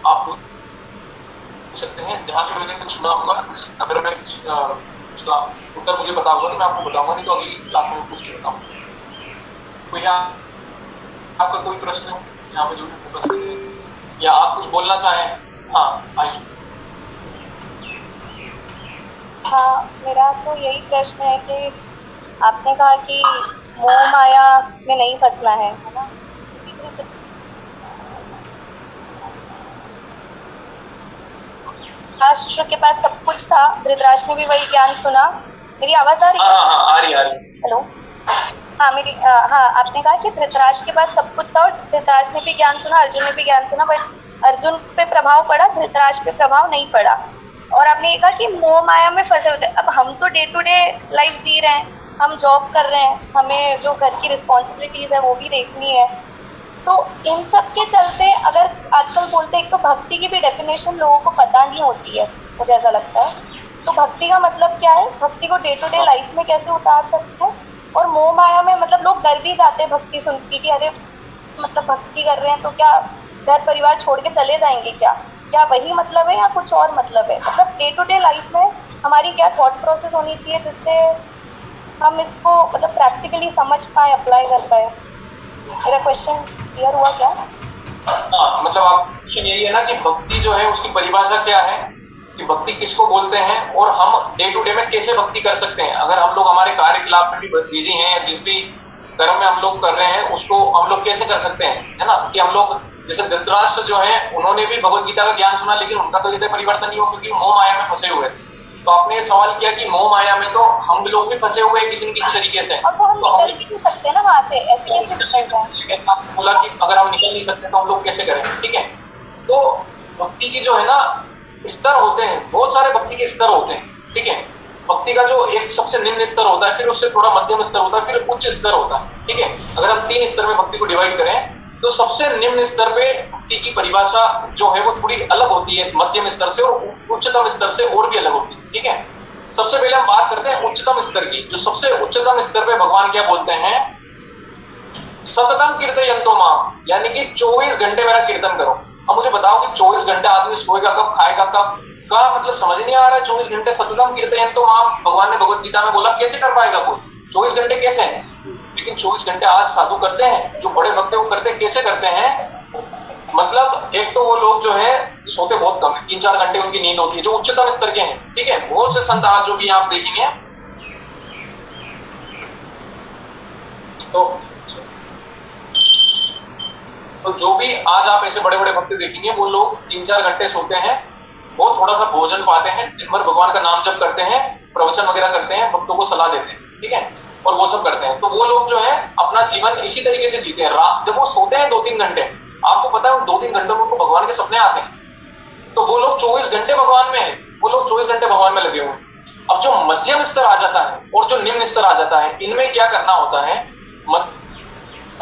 आप पूछ सकते हैं। जहाँ भी मैंने कुछ सुना होगा, अगर मैं उसका उत्तर मुझे पता होगा तो मैं आपको बताऊंगा, नहीं तो अगली क्लास में पूछ के बताऊंगा। कोई आपका कोई प्रश्न हो यहाँ पे जो उपस्थित है, या आप कुछ बोलना चाहें? हाँ आयुष। हाँ, मेरा तो यही प्रश्न है कि आपने कहा कि मोह माया में नहीं फंसना है ना? धृतराष्ट्र के पास सब कुछ था, धृतराष्ट्र ने भी वही ज्ञान सुना। मेरी आवाज आ रही है? हाँ आ रही है। हेलो। हाँ, आपने कहा कि धृतराष्ट्र के पास सब कुछ था और धृतराष्ट्र ने भी ज्ञान सुना, अर्जुन ने भी ज्ञान सुना, बट अर्जुन पे प्रभाव पड़ा, धृतराष्ट्र पे प्रभाव नहीं पड़ा। और आपने ये कहा कि मोह माया में फंसे होते। अब हम तो डे टू डे लाइफ जी रहे हैं, हम जॉब कर रहे हैं, हमें जो घर की रिस्पॉन्सिबिलिटीज है वो भी देखनी है, तो इन सब के चलते अगर आजकल बोलते हैं, एक तो भक्ति की भी डेफिनेशन लोगों को पता नहीं होती है, मुझे ऐसा लगता है। तो भक्ति का मतलब क्या है, भक्ति को डे टू डे लाइफ में कैसे उतार सकते हैं। और मोह माया में मतलब लोग डर भी जाते हैं भक्ति सुन के कि अरे मतलब भक्ति कर रहे हैं तो क्या घर परिवार छोड़ के चले जाएंगे, क्या वही मतलब है या कुछ और मतलब है। मतलब डे टू डे लाइफ में हमारी क्या थॉट प्रोसेस होनी चाहिए जिससे हम इसको मतलब प्रैक्टिकली समझ पाए, अप्लाई कर पाए। मेरा क्वेश्चन क्लियर हुआ क्या? हाँ, मतलब आप यही है ना कि भक्ति जो है उसकी परिभाषा क्या है, कि भक्ति किसको बोलते हैं और हम डे टू डे में कैसे भक्ति कर सकते हैं। अगर हम लोग हमारे कार्यकलाप में भी बिजी हैं या जिस भी कर्म में हम लोग कर रहे हैं उसको हम लोग कैसे कर सकते हैं, है ना। कि हम लोग जैसे धृतराष्ट्र जो है उन्होंने भी भगवत गीता का ज्ञान सुना लेकिन उनका तो हृदय परिवर्तन नहीं हुआ क्योंकि मोह माया में फंसे हुए थे। तो आपने ये सवाल किया कि मोह माया में तो हम लोग भी फंसे हुए हैं किसी न किसी तरीके से, और वो हम तो निकल भी नहीं सकते ना वहां से, ऐसे कैसे निकल जाए। आपने बोला कि अगर हम निकल नहीं सकते तो हम लोग कैसे करें, ठीक है। तो भक्ति की जो है ना स्तर होते हैं, बहुत सारे भक्ति के स्तर होते हैं, ठीक है। भक्ति का जो एक सबसे निम्न स्तर होता है, फिर उससे थोड़ा मध्यम स्तर होता है, फिर उच्च स्तर होता है, ठीक है। अगर हम 3 स्तर में भक्ति को डिवाइड करें तो सबसे निम्न स्तर पे भक्ति की परिभाषा जो है वो थोड़ी अलग होती है मध्यम स्तर से, और उच्चतम स्तर से और भी अलग होती है, ठीक है। सबसे पहले हम बात करते हैं उच्चतम स्तर की। जो सबसे उच्चतम स्तर पे भगवान क्या बोलते हैं, सततम कीर्तयन्तो माम, यानी कि 24 घंटे मेरा कीर्तन करो। अब मुझे बताओ कि 24 घंटे आदमी सोएगा कब, खाएगा कब, का मतलब समझ नहीं आ रहा है। 24 घंटे सततम कीर्तयन्तो माम भगवान ने भगवत गीता में बोला, कैसे कर पाएगा कोई 24 घंटे कैसे है। लेकिन 24 घंटे आज साधु करते हैं, जो बड़े भक्त हैं वो करते हैं। कैसे करते हैं, मतलब एक तो वो लोग जो है सोते बहुत कम है, 3-4 घंटे उनकी नींद होती है, जो उच्चतम स्तर के हैं, ठीक है। बहुत से संत आज जो भी आप देखेंगे तो जो भी आज आप ऐसे बड़े बड़े भक्त देखेंगे वो लोग 3-4 घंटे सोते हैं, वो थोड़ा सा भोजन पाते हैं, दिन भर भगवान का नाम जप करते हैं, प्रवचन वगैरह करते हैं, भक्तों को सलाह देते हैं, ठीक है, और वो सब करते हैं। तो वो लोग जो है अपना जीवन इसी तरीके से जीते हैं। रात जब वो सोते हैं 2-3 घंटे, आपको पता है उन 2-3 घंटों में उनको भगवान के सपने आते हैं। तो वो लोग 24 घंटे भगवान में है, वो लोग 24 घंटे भगवान में लगे हुए हैं। अब जो मध्यम स्तर आ जाता है और जो निम्न स्तर आ जाता है, इनमें क्या करना होता है, मध्यम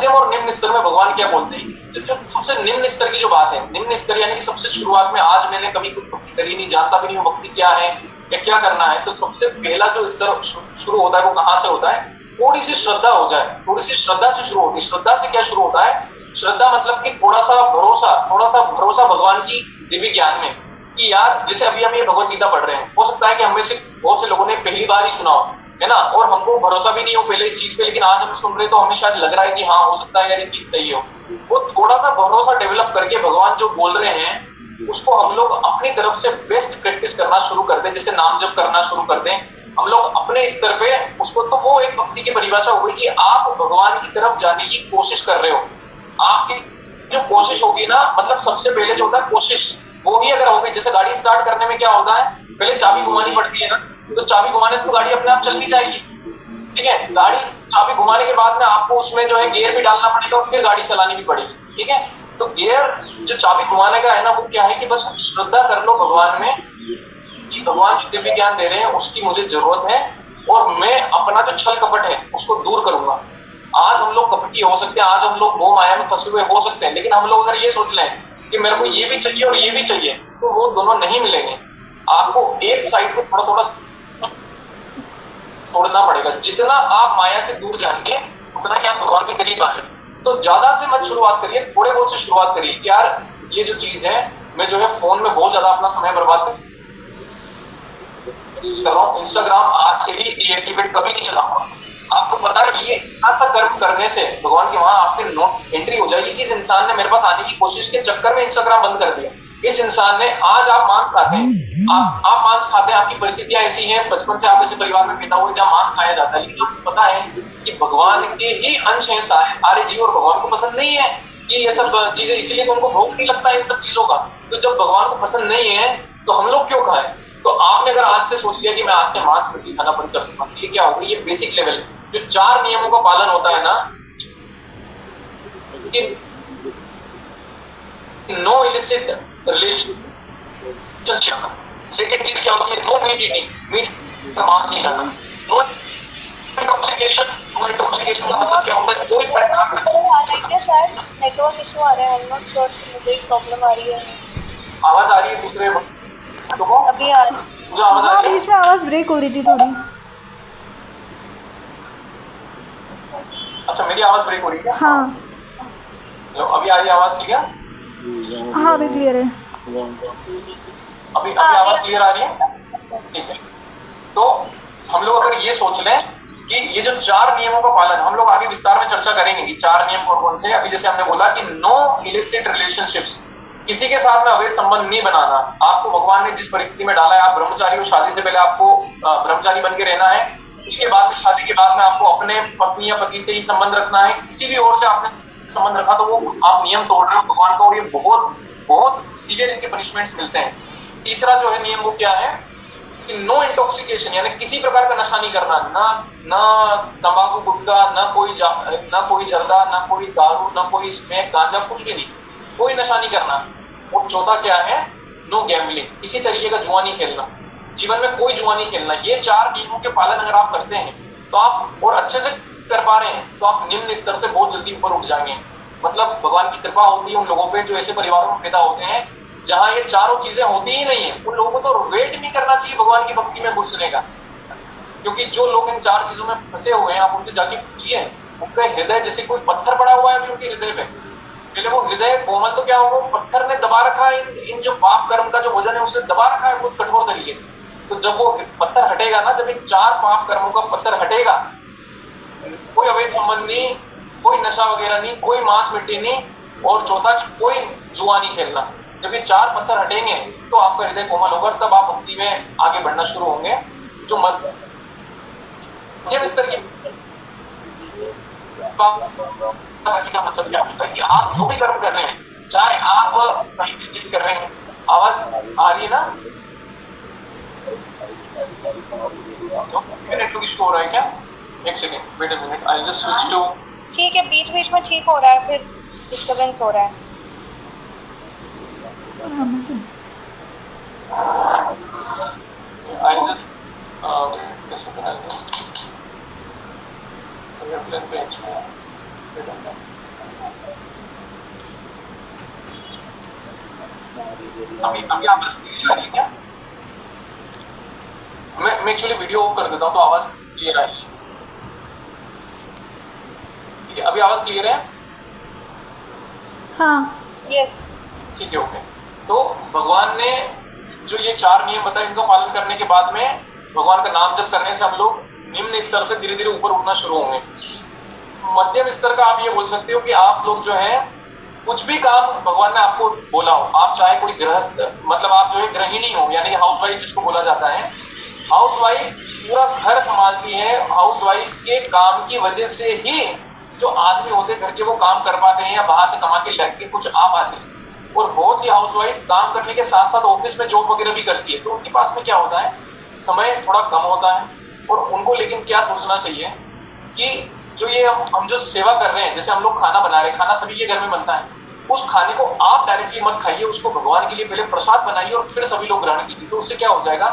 और निम्न स्तर में भगवान क्या बोलते हैं। जो सबसे निम्न स्तर की जो बात है, निम्न स्तर यानी कि सबसे शुरुआत में, आज मैंने कभी कुछ भक्ति करी नहीं, जानता भी नहीं हूँ भक्ति क्या है या क्या करना है, तो सबसे पहला जो स्तर शुरू होता है वो कहाँ से होता है, थोड़ी सी श्रद्धा हो जाए, थोड़ी सी श्रद्धा से शुरू होती है। श्रद्धा से क्या शुरू होता है, श्रद्धा मतलब कि थोड़ा सा भरोसा भगवान की दिव्य ज्ञान में, कि यार जैसे अभी हम ये भगवत गीता पढ़ रहे हैं, हो सकता है कि हमें से बहुत से लोगों ने पहली बार ही सुना हो, है ना, और हमको भरोसा भी नहीं हो पहले इस चीज पे, लेकिन आज हम सुन रहे तो हमें शायद लग रहा है कि हाँ हो सकता है यार ये चीज सही हो। वो थोड़ा सा भरोसा डेवलप करके भगवान जो बोल रहे हैं उसको हम लोग अपनी तरफ से बेस्ट प्रैक्टिस करना शुरू कर दें, जैसे नाम जप करना शुरू कर दें हम लोग अपने स्तर पे उसको, तो वो एक भक्ति की परिभाषा हो गई कि आप भगवान की तरफ जाने की कोशिश कर रहे हो। आपकी जो कोशिश होगी ना, मतलब सबसे पहले जो होता है कोशिश, वो ही अगर हो गई, जैसे गाड़ी स्टार्ट करने में क्या होता है, पहले चाबी घुमानी पड़ती है ना, तो चाबी घुमाने से तो गाड़ी अपने आप चल नहीं जाएगी, ठीक है। गाड़ी चाबी घुमाने के बाद में आपको उसमें जो है गियर भी डालना पड़ेगा और फिर गाड़ी चलानी भी पड़ेगी, ठीक है। तो गियर जो चाबी घुमाने का है ना, वो क्या है कि बस श्रद्धा कर लो भगवान में कि भगवान जो दिव्य ज्ञान दे रहे हैं उसकी मुझे जरूरत है और मैं अपना जो छल कपट है उसको दूर करूंगा। आज हम लोग कपटी हो सकते हैं, आज हम लोग मोह माया में फंसे हुए हो सकते हैं, लेकिन हम लोग अगर ये सोच लें कि मेरे को ये भी चाहिए और ये भी चाहिए, तो वो दोनों नहीं मिलेंगे। आपको एक साइड को थोड़ा थोड़ा तोड़ना पड़ेगा। जितना आप माया से दूर जाएंगे उतना ही आप भगवान के करीब आएंगे। तो ज्यादा से मत शुरुआत करिए, थोड़े बहुत से शुरुआत करिए। यार ये जो चीज है, मैं जो है फोन में बहुत ज्यादा अपना समय बर्बाद कर रहा हूँ, इंस्टाग्राम आज से ही डीएक्टिवेट कभी नहीं चलाऊंगा। आपको पता है ये ऐसा कर्म करने से भगवान के वहां आपके नोट एंट्री हो जाएगी कि इस इंसान ने मेरे पास आने की कोशिश के चक्कर में इंस्टाग्राम बंद कर दिया। इस इंसान ने, आज आप मांस खाते हैं, आप मांस खाते हैं, आपकी परिस्थितियां ऐसी हैं, बचपन से आप ऐसे परिवार में पैदा हुए जहाँ मांस खाया जाता है, लेकिन आपको पता है कि भगवान के ही अंश हैं सारे जीव, और भगवान को पसंद नहीं है कि ये सब चीजें, इसीलिए तो उनको भोग नहीं लगता इन सब चीजों का। तो जब भगवान को पसंद नहीं है तो हम लोग क्यों खाएं। तो आपने अगर आज से सोच लिया कि मैं आज से मांस रोटी खाना बंद कर दूंगा, ये क्या होगा, ये बेसिक लेवल जो 4 नियमों का पालन होता है ना, नो इलिसिट रिलेशनशिप। सेकंड चीज क्या होती है, नो मीट ईटिंग, मीट मांस नहीं खाना। नो इंटॉक्सिकेशन का मतलब क्या होता है, कोई शायद नेटवर्क इशू आ रहा है, आई एम नॉट श्योर, मुझे एक प्रॉब्लम आ रही है। आवाज आ रही है दूसरे को? अभी आ रही है। मुझे आवाज आ हाँ, रही है? बीच में आवाज़ ब्रेक हो रही थी थोड़ी। अच्छा, मेरी आवाज ब्रेक हो रही है? हाँ लो, अभी आ रही है आवाज क्लियर? हाँ, अभी क्लियर है। अभी आवाज क्लियर आ रही है? ठीक है। तो हम लोग अगर ये सोच लें कि ये जो 4 नियमों का पालन, हम लोग आगे विस्तार में चर्चा करेंगे कि 4 नियम कौन कौन से। अभी जैसे हमने बोला कि नो इलिसिट रिलेशनशिप्स, किसी के साथ में अवैध संबंध नहीं बनाना। आपको भगवान ने जिस परिस्थिति में डाला है, आप ब्रह्मचारी हो, शादी से पहले आपको ब्रह्मचारी बन के रहना है, उसके बाद शादी के बाद में आपको अपने पत्नी या पति से ही संबंध रखना है। किसी भी ओर से आपने संबंध रखा तो वो आप नियम तोड़ रहे हो भगवान का, और ये बहुत बहुत सीवियर इनके पनिशमेंट्स मिलते हैं। तीसरा जो है नियम वो क्या है कि नो इंटॉक्सिकेशन, यानी किसी प्रकार का नशा नहीं करना, ना तंबाकू गुटखा, ना कोई जर्दा, ना कोई दारू, ना कोई स्मैक गांजा, कुछ भी नहीं, कोई नशा नहीं करना। और चौथा क्या है, नो गैम्बलिंग, किसी तरीके का जुआ नहीं खेलना, जीवन में कोई जुआ नहीं खेलना। ये 4 नियमों के पालन अगर आप करते हैं तो आप, और अच्छे से कर पा रहे हैं, तो आप निम्न स्तर से बहुत जल्दी ऊपर उठ जाएंगे। मतलब भगवान की कृपा होती है उन लोगों पे जो ऐसे परिवारों में पैदा होते हैं जहां ये चारों चीजें होती ही नहीं है। उन लोगों को तो वेट नहीं करना चाहिए भगवान की भक्ति में घुसने का, क्योंकि जो लोग इन 4 चीजों में फंसे हुए हैं, आप उनसे जाके पूछिए, उनका हृदय जैसे कोई पत्थर पड़ा हुआ है अभी उनके हृदय पे। पहले वो हृदय कोमल तो क्या हो, पत्थर ने दबा रखा है, इन जो पाप कर्म का जो वजन है उसने दबा रखा है बहुत कठोर तरीके से। तो जब वो पत्थर हटेगा ना, जब इन 4 पाप कर्मों का पत्थर हटेगा, कोई अवैध संबंध नहीं, कोई नशा वगैरह नहीं, कोई मांस मिट्टी नहीं, और चौथा कोई जुआ नहीं खेलना। जब ये 4 पत्थर हटेंगे तो आपका हृदय कोमल होगा, तब आप भक्ति में आगे बढ़ना शुरू होंगे। जो मध्यम स्तर की का मतलब क्या होता है कि आप जो भी कर्म कर रहे हैं, चाहे आप कहीं भी कर रहे हैं, आवाज आ रही है ना? नेटवर्क इशू हो रहा है क्या? एक second, wait a minute, I just switch to. ठीक है, बीच बीच में ठीक हो रहा है, फिर डिस्टर्बेंस हो रहा है। I just this is I just airplane page अभी आवाज क्लियर आ रही है क्या? मैं एक्चुअली वीडियो ऑफ कर देता हूँ तो आवाज क्लियर आ रही है। ठीक है, अभी आवाज क्लियर है? हाँ यस। ठीक है, ओके। तो भगवान ने जो ये 4 नियम बताए, इनका पालन करने के बाद में भगवान का नाम जप करने से हम लोग निम्न स्तर से धीरे धीरे ऊपर उठना शुरू होंगे। मध्यम स्तर का आप ये बोल सकते हो कि आप लोग जो है कुछ भी काम भगवान ने आपको बोला हो, आप चाहे कोई गृहस्थ, मतलब आप जो है गृहिणी हो, यानी कि हाउस वाइफ जिसको बोला जाता है, हाउस वाइफ पूरा घर संभालती है। हाउस वाइफ के काम की वजह से ही जो आदमी होते घर के वो काम कर पाते हैं या बाहर से कमा के लग के कुछ आ पाते हैं। और बहुत सी हाउसवाइफ काम करने के साथ साथ ऑफिस में जॉब वगैरह भी करती है, तो उनके पास में क्या होता है, समय थोड़ा कम होता है। और उनको लेकिन क्या सोचना चाहिए कि जो ये हम जो सेवा कर रहे हैं, जैसे हम लोग खाना बना रहे हैं, खाना सभी के घर में बनता है, उस खाने को आप डायरेक्टली मत खाइए, उसको भगवान के लिए पहले प्रसाद बनाइए और फिर सभी लोग ग्रहण कीजिए। तो उससे क्या हो जाएगा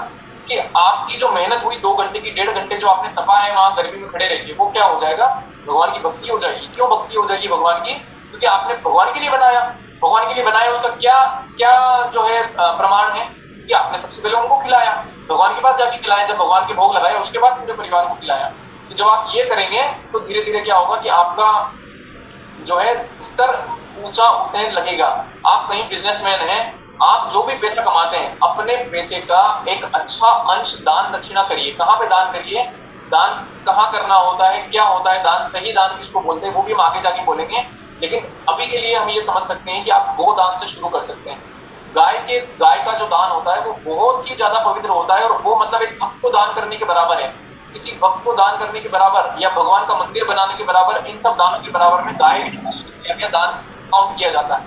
कि आपकी जो मेहनत हुई 2 घंटे की, 1.5 घंटे जो आपने तपा है वहां गर्मी में खड़े रहिए, वो क्या हो जाएगा, भगवान की भक्ति हो जाएगी। क्यों भक्ति हो जाएगी भगवान की? क्योंकि आपने भगवान के लिए बनाया, भगवान के लिए बनाया, उसका क्या क्या जो है प्रमाण है कि आपने सबसे पहले उनको खिलाया, भगवान के पास जाके खिलाया, जब भगवान के भोग लगाया उसके बाद पूरे परिवार को खिलाया। तो जब आप ये करेंगे तो धीरे धीरे क्या होगा कि आपका जो है स्तर ऊंचा उठने लगेगा। आप कहीं बिजनेसमैन हैं, आप जो भी पैसा कमाते हैं अपने पैसे का एक अच्छा अंश दान दक्षिणा करिए। कहाँ पे दान करिए, दान कहाँ करना होता है, क्या होता है दान, सही दान किसको बोलते हैं वो भी हम आगे जाके बोलेंगे। लेकिन अभी के लिए हम ये समझ सकते हैं कि आप गोदान से शुरू कर सकते हैं। गाय का जो दान होता है वो बहुत ही ज्यादा पवित्र होता है, और वो मतलब एक भक्त को दान करने के बराबर है, किसी भक्त को दान करने के बराबर या भगवान का मंदिर बनाने के बराबर, इन सब दानों के बराबर में गाय का दान काउंट किया जाता है।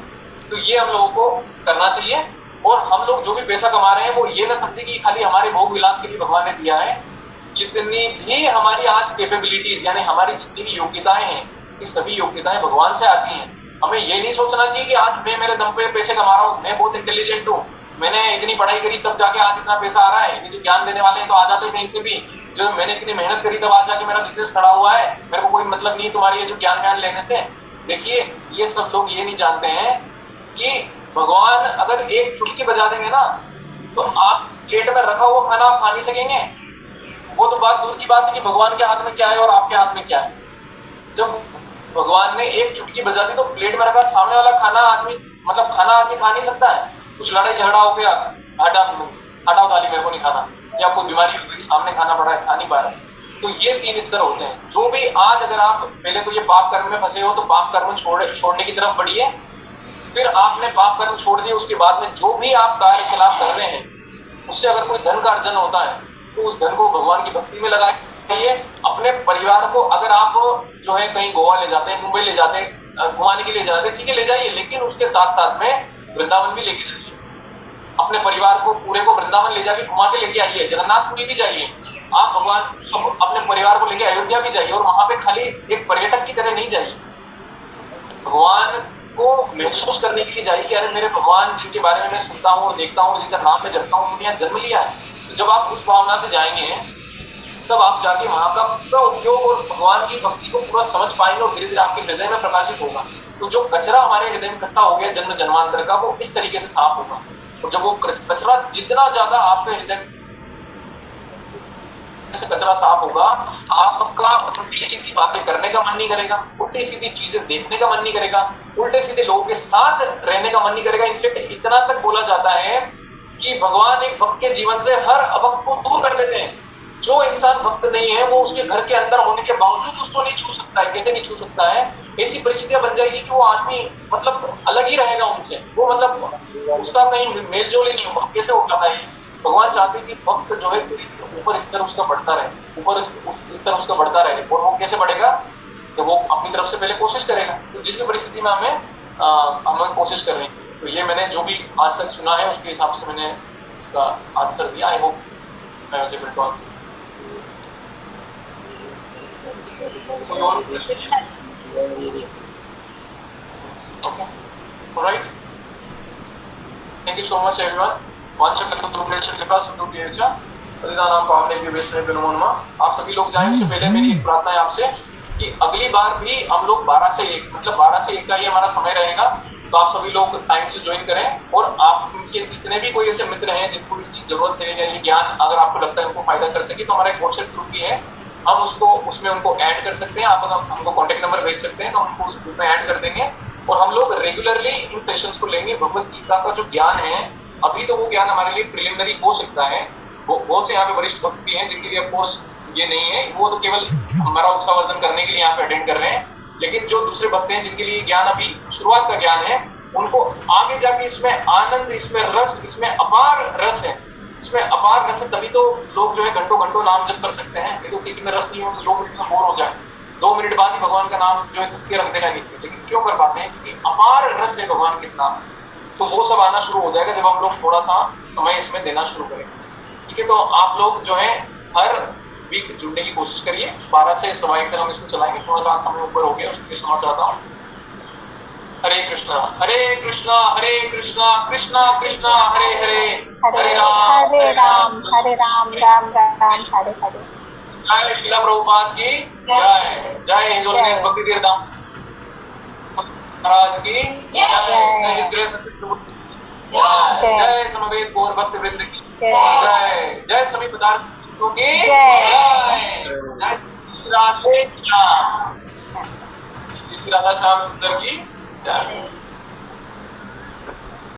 तो ये हम लोगों को करना चाहिए। और हम लोग जो भी पैसा कमा रहे हैं वो ये ना समझे कि खाली हमारे भोग विलास के लिए भगवान ने दिया है। जितनी भी हमारी आज कैपेबिलिटीज, यानी हमारी जितनी भी योग्यताएं हैं, ये सभी योग्यताएं भगवान से आती हैं। हमें ये नहीं सोचना चाहिए कि आज मैं मेरे दम पे पैसे कमा रहा हूँ, मैं बहुत इंटेलिजेंट हूँ, मैंने इतनी पढ़ाई करी तब जाके आज इतना पैसा आ रहा है। ये जो ज्ञान देने वाले हैं तो आ जाते हैं कहीं से भी, जो मैंने इतनी मेहनत करी तब आज जाके मेरा बिजनेस खड़ा हुआ है, मेरे को कोई मतलब नहीं तुम्हारी ये जो ज्ञान लेने से। देखिए ये सब लोग ये नहीं जानते हैं कि भगवान अगर एक चुटकी बजा देंगे ना तो आप प्लेट में रखा हुआ खाना आप खा नहीं सकेंगे। वो तो बात दूर की बात है कि भगवान के हाथ में क्या है और आपके हाथ में क्या है। जब भगवान ने एक चुटकी बजा दी तो प्लेट में रखा सामने वाला खाना आदमी खाना आदमी खा नहीं सकता है। कुछ लड़ाई झगड़ा हो गया, हटाओ थाली, मेरे को नहीं खाना, या कोई बीमारी हो गई, सामने खाना पड़ा है, खा नहीं पा रहे। तो ये 3 स्तर होते हैं। जो भी आज अगर आप पहले तो ये पाप कर्म में फंसे हो तो पाप कर्म छोड़ने की तरफ बढ़िए। फिर आपने पाप कर्म छोड़ दिए, उसके बाद में जो भी आप कार्य खिलाफ कर रहे हैं उससे अगर कोई धन का अर्जन होता है तो उस धन को भगवान की भक्ति में लगाइए। अपने परिवार को अगर आप जो है कहीं गोवा ले जाते हैं, मुंबई ले जाते हैं, घुमाने के लिए जाते हैं, ठीक है ले जाइए, लेकिन उसके साथ साथ में वृंदावन भी लेके जाइए। अपने परिवार को पूरे को वृंदावन ले जाके घुमा के लेके आइए, जगन्नाथपुरी भी जाइए। आप भगवान अपने परिवार को लेके अयोध्या भी जाइए, और वहां पे खाली एक पर्यटक की तरह नहीं जाइए, भगवान को महसूस करने के लिए जाइए कि अरे मेरे भगवान जिनके बारे में मैं सुनता हूँ और देखता हूँ और जिनका नाम में जपता हूँ, उन्होंने जन्म लिया है। तो जब आप उस भावना से जाएंगे तब आप जाके वहां का पूरा उपयोग और भगवान की भक्ति को पूरा समझ पाएंगे और धीरे धीरे आपके हृदय में प्रकाशित होगा। तो जो कचरा हमारे हृदय में इकट्ठा हो गया जन्म जन्मांतर का, वो इस तरीके से साफ होगा। और जब वो कचरा जितना ज्यादा आपके हृदय से कचरा साफ होगा, आपका उल्टी सीधी बातें करने का मन नहीं करेगा, उल्टी सीधी चीजें देखने का मन नहीं करेगा, उल्टे सीधे लोगों के साथ रहने का मन नहीं करेगा। इनफेक्ट इतना तक बोला जाता है कि भगवान एक भक्त के जीवन से हर अभक्त को दूर कर देते हैं। जो इंसान भक्त नहीं है वो उसके घर के अंदर होने के बावजूद उसको नहीं छू सकता है। कैसे नहीं छू सकता है? ऐसी परिस्थितियां बन जाएगी कि वो आदमी अलग ही रहेगा उनसे, वो उसका कहीं मेल जोल ही नहीं होगा। कैसे हो पाता है? भगवान चाहते हैं कि भक्त जो है ऊपर स्तर उसका बढ़ता रहे, ऊपर स्तर उसका बढ़ता रहे। और वो कैसे बढ़ेगा? तो वो अपनी तरफ से पहले कोशिश करेगा। तो जिस भी परिस्थिति में हमें कोशिश करनी चाहिए। तो ये मैंने जो भी आज तक सुना है उसके हिसाब से मैंने इसका आंसर दिया। I hope I was able to answer. Okay. All right. Thank you so much, everyone. आप सभी लोग जाएं उससे पहले मेरी एक प्रार्थना है आपसे कि अगली बार भी हम लोग 12 से 1 12 से 1 का ही हमारा समय रहेगा। तो आप सभी लोग टाइम से ज्वाइन करें, और आपके जितने भी कोई ऐसे मित्र हैं जिनको इसकी जरूरत है या ये ज्ञान अगर आपको लगता है उनको फायदा कर सके, तो हमारा एक व्हाट्सएप ग्रुप भी है, हम उसमें उनको ऐड कर सकते हैं। आप अगर हमको कॉन्टेक्ट नंबर भेज सकते हैं तो हम उनको उस ग्रुप में ऐड कर देंगे, और हम लोग रेगुलरली इन सेशंस को लेंगे। भगवत गीता का जो ज्ञान है, अभी तो वो ज्ञान हमारे लिए प्रिलिमिनरी हो सकता है। बहुत से यहाँ पे वरिष्ठ भक्त भी हैं जिनके लिए ऑफकोर्स ये नहीं है, वो तो केवल हमारा उत्साहवर्धन करने के लिए यहाँ पे अटेंड कर रहे हैं। लेकिन जो दूसरे भक्त हैं जिनके लिए ज्ञान अभी शुरुआत का ज्ञान है, उनको आगे जाके इसमें आनंद, इसमें रस, इसमें अपार रस है, इसमें अपार रस है। तभी तो लोग जो है घंटों घंटों नाम जप कर सकते हैं। नहीं तो किसी में रस नहीं हो तो 2 मिनट में बोर हो जाए, 2 मिनट बाद ही भगवान का नाम जो है थक के रख देगा नीचे। लेकिन क्यों कर पाते हैं? क्योंकि अपार रस है भगवान के नाम। तो वो सब आना शुरू हो जाएगा जब हम लोग थोड़ा सा समय इसमें देना शुरू करेंगे। ठीक है, तो आप लोग जो है हर वीक जुड़ने की कोशिश करिए। 12 से 1:15 तक हम इसको चलाएंगे। थोड़ा सा समय ऊपर हो गया, उसके लिए क्षमा चाहता हूँ। हरे कृष्णा हरे कृष्णा हरे कृष्णा कृष्णा कृष्णा हरे हरे, हरे राम हरे राम राम राम हरे हरे। जय श्रील प्रभुपाद की जय। जय हिज होलीनेस भक्ति तीर्थ धाम महाराज की जय। जय हिज ग्रेस जय। जय समवेत गौर भक्त वृंद की जय। जय सभी पदार्थों की जय। जय राधे राधा श्याम सुंदर की जय।